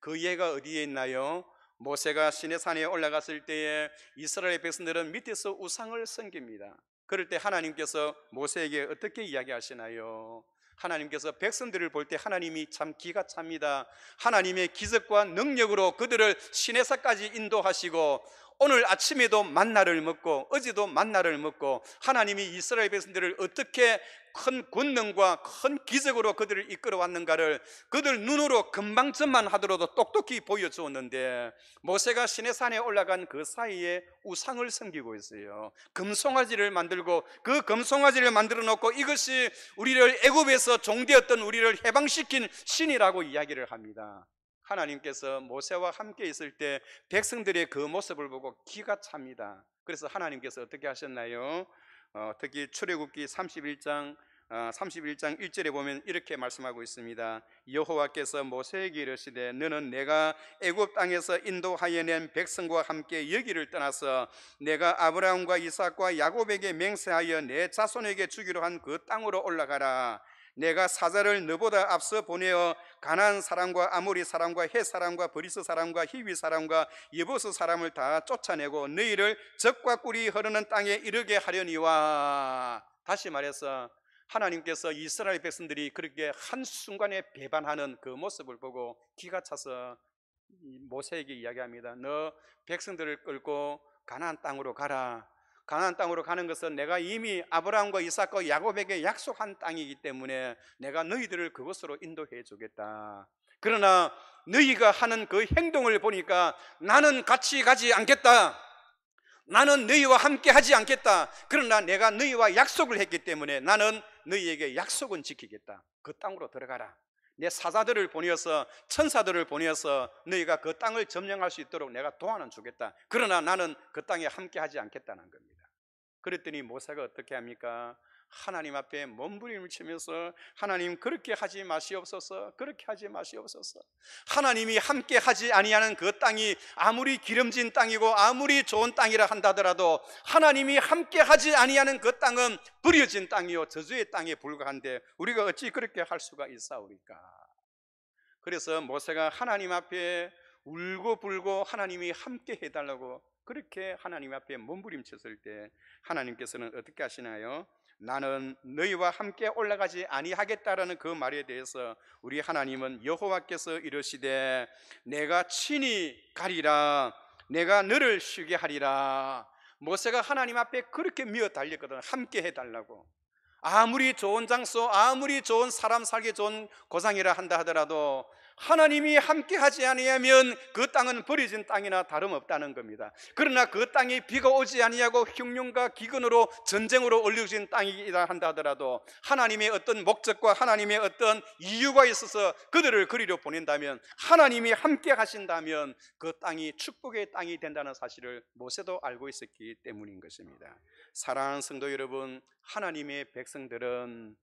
그 예가 어디에 있나요? 모세가 시내산에 올라갔을 때에 이스라엘 백성들은 밑에서 우상을 섬깁니다. 그럴 때 하나님께서 모세에게 어떻게 이야기하시나요? 하나님께서 백성들을 볼 때 하나님이 참 기가 찹니다. 하나님의 기적과 능력으로 그들을 시내산까지 인도하시고 오늘 아침에도 만나를 먹고 어제도 만나를 먹고 하나님이 이스라엘 백성들을 어떻게 큰 권능과 큰 기적으로 그들을 이끌어 왔는가를 그들 눈으로 금방전만 하더라도 똑똑히 보여주었는데 모세가 시내산에 올라간 그 사이에 우상을 섬기고 있어요. 금송아지를 만들고 그 금송아지를 만들어 놓고 이것이 우리를 애굽에서 종되었던 우리를 해방시킨 신이라고 이야기를 합니다. 하나님께서 모세와 함께 있을 때 백성들의 그 모습을 보고 기가 찹니다. 그래서 하나님께서 어떻게 하셨나요? 특히 출애굽기 31장 1절에 보면 이렇게 말씀하고 있습니다. 여호와께서 모세에게 이르시되 너는 내가 애굽 땅에서 인도하여 낸 백성과 함께 여기를 떠나서 내가 아브라함과 이삭과 야곱에게 맹세하여 내 자손에게 주기로 한 그 땅으로 올라가라. 내가 사자를 너보다 앞서 보내어 가나안 사람과 아모리 사람과 헷 사람과 브리스 사람과 히위 사람과 여보스 사람을 다 쫓아내고 너희를 젖과 꿀이 흐르는 땅에 이르게 하려니와. 다시 말해서 하나님께서 이스라엘 백성들이 그렇게 한순간에 배반하는 그 모습을 보고 기가 차서 모세에게 이야기합니다. 너 백성들을 끌고 가나안 땅으로 가라. 가나안 땅으로 가는 것은 내가 이미 아브라함과 이삭과 야곱에게 약속한 땅이기 때문에 내가 너희들을 그곳으로 인도해 주겠다. 그러나 너희가 하는 그 행동을 보니까 나는 같이 가지 않겠다. 나는 너희와 함께 하지 않겠다. 그러나 내가 너희와 약속을 했기 때문에 나는 너희에게 약속은 지키겠다. 그 땅으로 들어가라. 내 사자들을 보내어서 천사들을 보내어서 너희가 그 땅을 점령할 수 있도록 내가 도와는 주겠다. 그러나 나는 그 땅에 함께 하지 않겠다는 겁니다. 그랬더니 모세가 어떻게 합니까? 하나님 앞에 몸부림을 치면서 하나님 그렇게 하지 마시옵소서, 그렇게 하지 마시옵소서. 하나님이 함께 하지 아니하는 그 땅이 아무리 기름진 땅이고 아무리 좋은 땅이라 한다더라도 하나님이 함께 하지 아니하는 그 땅은 버려진 땅이요 저주의 땅에 불과한데 우리가 어찌 그렇게 할 수가 있사오리까? 그래서 모세가 하나님 앞에 울고불고 하나님이 함께 해달라고 그렇게 하나님 앞에 몸부림쳤을 때 하나님께서는 어떻게 하시나요? 나는 너희와 함께 올라가지 아니하겠다라는 그 말에 대해서 우리 하나님은 여호와께서 이르시되 내가 친히 가리라. 내가 너를 쉬게 하리라. 모세가 하나님 앞에 그렇게 미어 달렸거든. 함께 해달라고. 아무리 좋은 장소, 아무리 좋은 사람 살기 좋은 고장이라 한다 하더라도 하나님이 함께하지 아니하면 그 땅은 버려진 땅이나 다름없다는 겁니다. 그러나 그 땅에 비가 오지 아니하고 흉년과 기근으로 전쟁으로 얼려진 땅이라 한다 하더라도 하나님의 어떤 목적과 하나님의 어떤 이유가 있어서 그들을 그리로 보낸다면, 하나님이 함께 하신다면 그 땅이 축복의 땅이 된다는 사실을 모세도 알고 있었기 때문인 것입니다. 사랑하는 성도 여러분, 하나님의 백성들은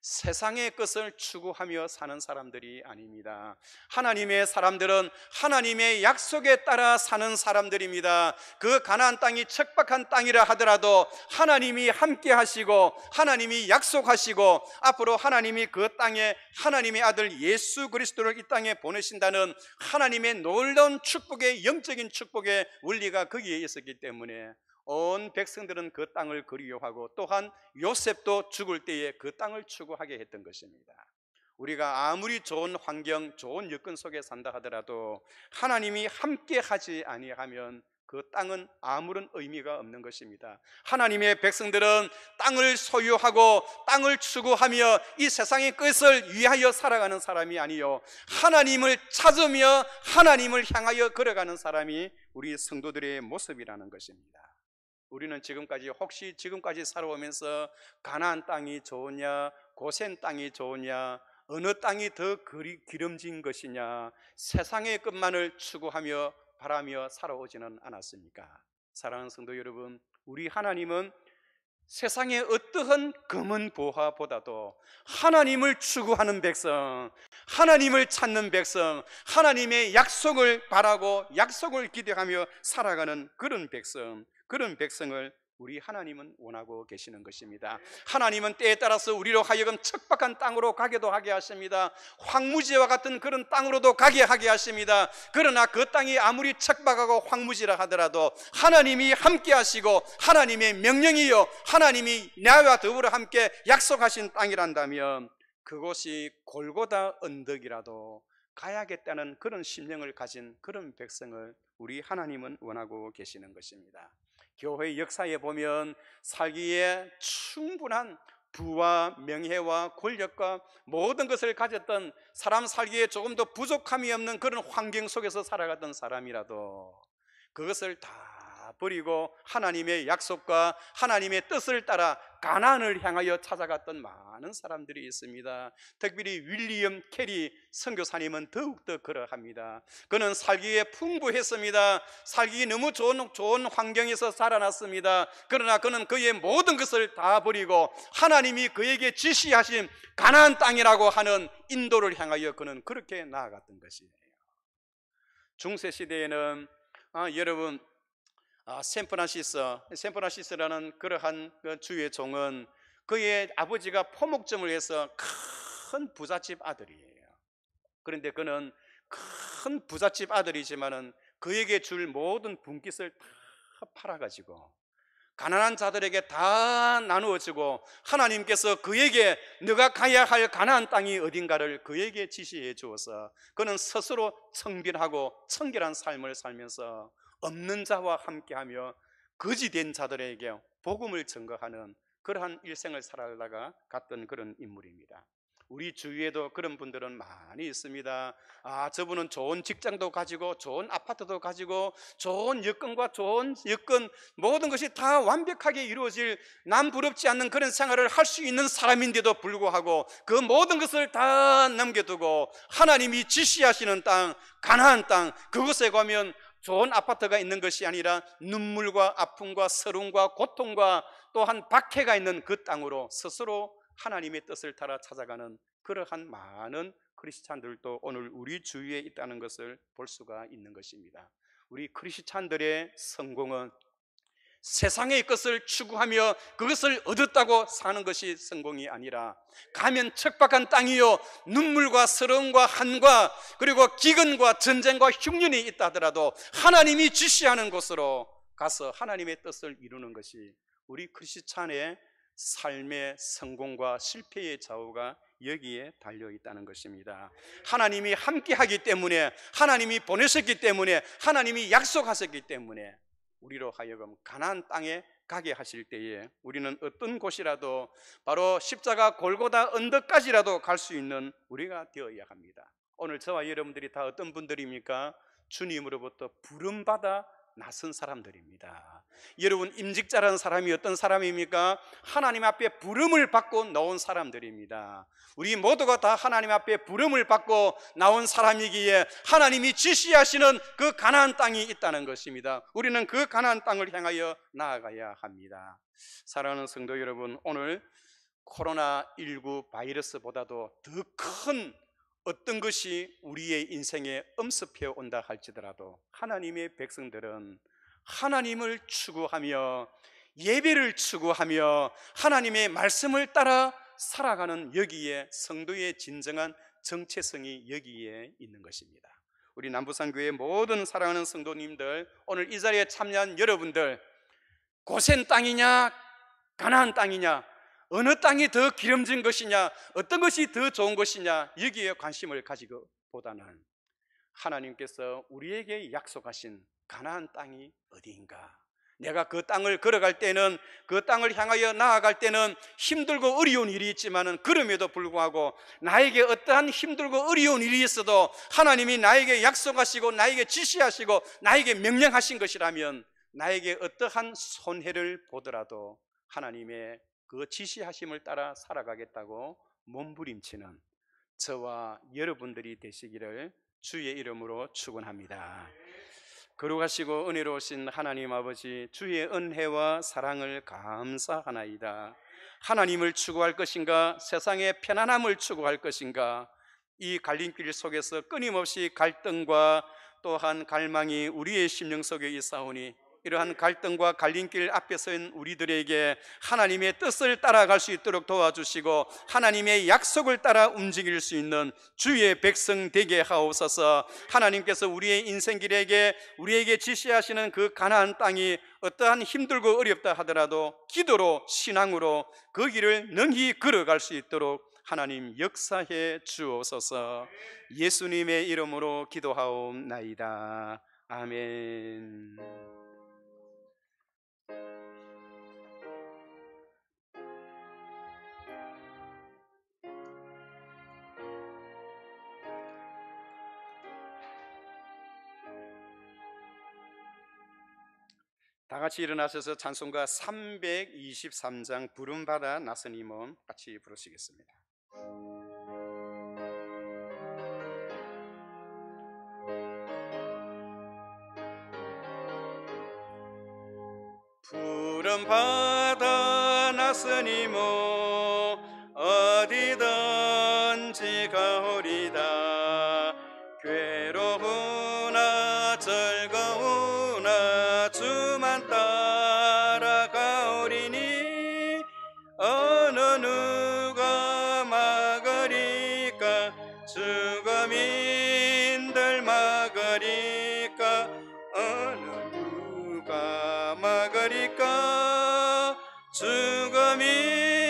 세상의 것을 추구하며 사는 사람들이 아닙니다. 하나님의 사람들은 하나님의 약속에 따라 사는 사람들입니다. 그 가나안 땅이 척박한 땅이라 하더라도 하나님이 함께 하시고 하나님이 약속하시고 앞으로 하나님이 그 땅에 하나님의 아들 예수 그리스도를 이 땅에 보내신다는 하나님의 놀라운 축복의, 영적인 축복의 원리가 거기에 있었기 때문에 온 백성들은 그 땅을 그리워하고, 또한 요셉도 죽을 때에 그 땅을 추구하게 했던 것입니다. 우리가 아무리 좋은 환경, 좋은 여건 속에 산다 하더라도 하나님이 함께 하지 아니하면 그 땅은 아무런 의미가 없는 것입니다. 하나님의 백성들은 땅을 소유하고 땅을 추구하며 이 세상의 것을 위하여 살아가는 사람이 아니요, 하나님을 찾으며 하나님을 향하여 걸어가는 사람이 우리 성도들의 모습이라는 것입니다. 우리는 지금까지 살아오면서 가나안 땅이 좋으냐, 고센 땅이 좋으냐, 어느 땅이 더 기름진 것이냐, 세상의 것만을 추구하며 바라며 살아오지는 않았습니까? 사랑하는 성도 여러분, 우리 하나님은 세상의 어떠한 금은 보화보다도 하나님을 추구하는 백성, 하나님을 찾는 백성, 하나님의 약속을 바라고 약속을 기대하며 살아가는 그런 백성을 우리 하나님은 원하고 계시는 것입니다. 하나님은 때에 따라서 우리로 하여금 척박한 땅으로 가게도 하게 하십니다. 황무지와 같은 그런 땅으로도 가게 하게 하십니다. 그러나 그 땅이 아무리 척박하고 황무지라 하더라도 하나님이 함께 하시고 하나님의 명령이요, 하나님이 나와 더불어 함께 약속하신 땅이란다면 그곳이 골고다 언덕이라도 가야겠다는 그런 심령을 가진 그런 백성을 우리 하나님은 원하고 계시는 것입니다. 교회의 역사에 보면 살기에 충분한 부와 명예와 권력과 모든 것을 가졌던, 사람 살기에 조금 더 부족함이 없는 그런 환경 속에서 살아갔던 사람이라도 그것을 다 버리고 하나님의 약속과 하나님의 뜻을 따라 가나안을 향하여 찾아갔던 많은 사람들이 있습니다. 특별히 윌리엄 캐리 선교사님은 더욱더 그러합니다. 그는 살기에 풍부했습니다. 살기 너무 좋은 환경에서 살아났습니다. 그러나 그는 그의 모든 것을 다 버리고 하나님이 그에게 지시하신 가나안 땅이라고 하는 인도를 향하여 그는 그렇게 나아갔던 것이에요. 중세시대에는 여러분, 샌프란시스라는 그러한 그 주의 종은 그의 아버지가 포목점을 해서 큰 부잣집 아들이에요. 그런데 그는 큰 부잣집 아들이지만은 그에게 줄 모든 분깃을 다 팔아가지고 가난한 자들에게 다 나누어주고, 하나님께서 그에게 너가 가야 할 가나안 땅이 어딘가를 그에게 지시해 주어서 그는 스스로 청빈하고 청결한 삶을 살면서 없는 자와 함께하며 거지된 자들에게 복음을 증거하는 그러한 일생을 살아가다가 갔던 그런 인물입니다. 우리 주위에도 그런 분들은 많이 있습니다. 저분은 좋은 직장도 가지고 좋은 아파트도 가지고 좋은 여건과 좋은 여건, 모든 것이 다 완벽하게 이루어질 남 부럽지 않는 그런 생활을 할 수 있는 사람인데도 불구하고 그 모든 것을 다 남겨두고 하나님이 지시하시는 땅, 가나안 땅, 그곳에 가면 좋은 아파트가 있는 것이 아니라 눈물과 아픔과 서름과 고통과 또한 박해가 있는 그 땅으로 스스로 하나님의 뜻을 따라 찾아가는 그러한 많은 크리스찬들도 오늘 우리 주위에 있다는 것을 볼 수가 있는 것입니다. 우리 크리스찬들의 성공은 세상의 것을 추구하며 그것을 얻었다고 사는 것이 성공이 아니라, 가면 척박한 땅이요, 눈물과 서러움과 한과 그리고 기근과 전쟁과 흉년이 있다 하더라도 하나님이 지시하는 곳으로 가서 하나님의 뜻을 이루는 것이 우리 크리스찬의 삶의 성공과 실패의 좌우가 여기에 달려 있다는 것입니다. 하나님이 함께 하기 때문에, 하나님이 보내셨기 때문에, 하나님이 약속하셨기 때문에 우리로 하여금 가나안 땅에 가게 하실 때에 우리는 어떤 곳이라도 바로 십자가 골고다 언덕까지라도 갈 수 있는 우리가 되어야 합니다. 오늘 저와 여러분들이 다 어떤 분들입니까? 주님으로부터 부름받아 나선 사람들입니다. 여러분, 임직자라는 사람이 어떤 사람입니까? 하나님 앞에 부름을 받고 나온 사람들입니다. 우리 모두가 다 하나님 앞에 부름을 받고 나온 사람이기에 하나님이 지시하시는 그 가나안 땅이 있다는 것입니다. 우리는 그 가나안 땅을 향하여 나아가야 합니다. 사랑하는 성도 여러분, 오늘 코로나19 바이러스보다도 더 큰 어떤 것이 우리의 인생에 엄습해 온다 할지라도 하나님의 백성들은 하나님을 추구하며 예배를 추구하며 하나님의 말씀을 따라 살아가는 여기에 성도의 진정한 정체성이 여기에 있는 것입니다. 우리 남부산교회 모든 사랑하는 성도님들, 오늘 이 자리에 참여한 여러분들, 고센 땅이냐 가나안 땅이냐, 어느 땅이 더 기름진 것이냐, 어떤 것이 더 좋은 것이냐, 여기에 관심을 가지고 보다는 하나님께서 우리에게 약속하신 가나안 땅이 어디인가, 내가 그 땅을 걸어갈 때는, 그 땅을 향하여 나아갈 때는 힘들고 어려운 일이 있지만은 그럼에도 불구하고 나에게 어떠한 힘들고 어려운 일이 있어도 하나님이 나에게 약속하시고 나에게 지시하시고 나에게 명령하신 것이라면 나에게 어떠한 손해를 보더라도 하나님의 그 지시하심을 따라 살아가겠다고 몸부림치는 저와 여러분들이 되시기를 주의 이름으로 축원합니다. 거룩하시고 은혜로우신 하나님 아버지, 주의 은혜와 사랑을 감사하나이다. 하나님을 추구할 것인가, 세상의 편안함을 추구할 것인가, 이 갈림길 속에서 끊임없이 갈등과 또한 갈망이 우리의 심령 속에 있사오니 이러한 갈등과 갈림길 앞에 선 우리들에게 하나님의 뜻을 따라갈 수 있도록 도와주시고 하나님의 약속을 따라 움직일 수 있는 주의 백성 되게 하옵소서. 하나님께서 우리의 인생길에게 우리에게 지시하시는 그 가나안 땅이 어떠한 힘들고 어렵다 하더라도 기도로, 신앙으로 그 길을 능히 걸어갈 수 있도록 하나님 역사해 주옵소서. 예수님의 이름으로 기도하옵나이다. 아멘. 다 같이 일어나셔서 찬송가 323장 부름받아 나서니 몸 같이 부르시겠습니다. 부름받아 나서니 몸 어디든지 가오리다. 괴로우나 즐거우나 주만 따라가오리니 어느 누가 막으리까, 죽음인들 막으리까, 어느 누가 막으리까, 죽음인들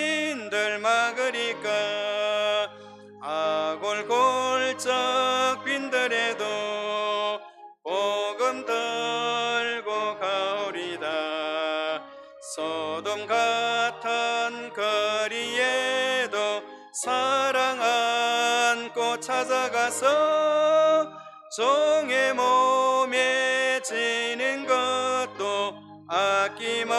막으리까. 아골골짝 빈들에도 복음 들고 가오리다. 소돔 같은 거리에도 사랑 안고 찾아가서 종의 몸에 지는 것도 아낌없이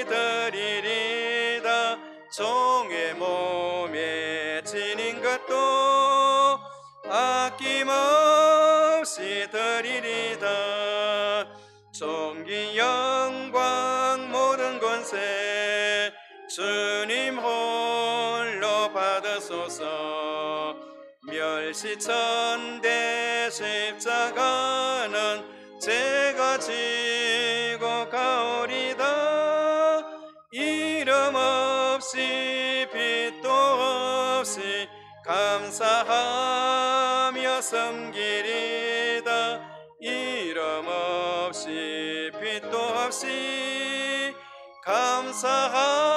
드리리다. 종의 몸에 지는 것도 아낌없이 드리리다. 존귀 영광 모든 권세 주님 홀로 받으소서. 멸시천대 십자가는 제가 지고 가오리다. 이름 없이 빛도 없이 감사하며 섬기리다. 이름 없이 빛도 없이 감사하며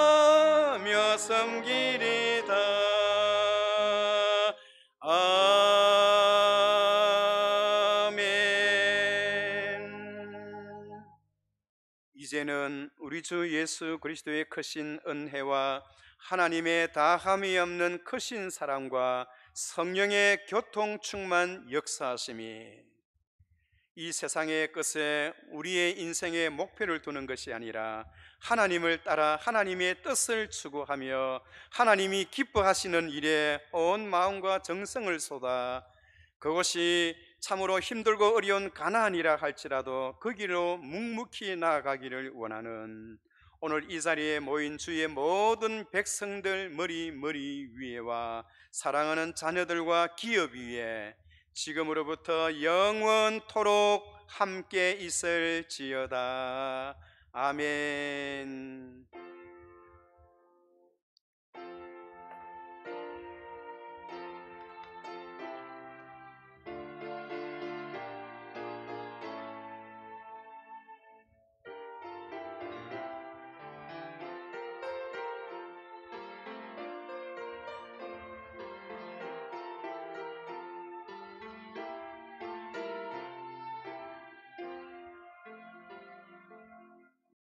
섬기리다. 아멘. 이제는 우리 주 예수 그리스도의 크신 은혜와 하나님의 다함이 없는 크신 사랑과 성령의 교통 충만 역사하심이 이 세상의 것에 우리의 인생의 목표를 두는 것이 아니라 하나님을 따라 하나님의 뜻을 추구하며 하나님이 기뻐하시는 일에 온 마음과 정성을 쏟아 그것이 참으로 힘들고 어려운 가나안이라 할지라도 그 길로 묵묵히 나아가기를 원하는 오늘 이 자리에 모인 주의 모든 백성들 머리 위에와 사랑하는 자녀들과 기업 위에 지금으로부터 영원토록 함께 있을지어다. 아멘.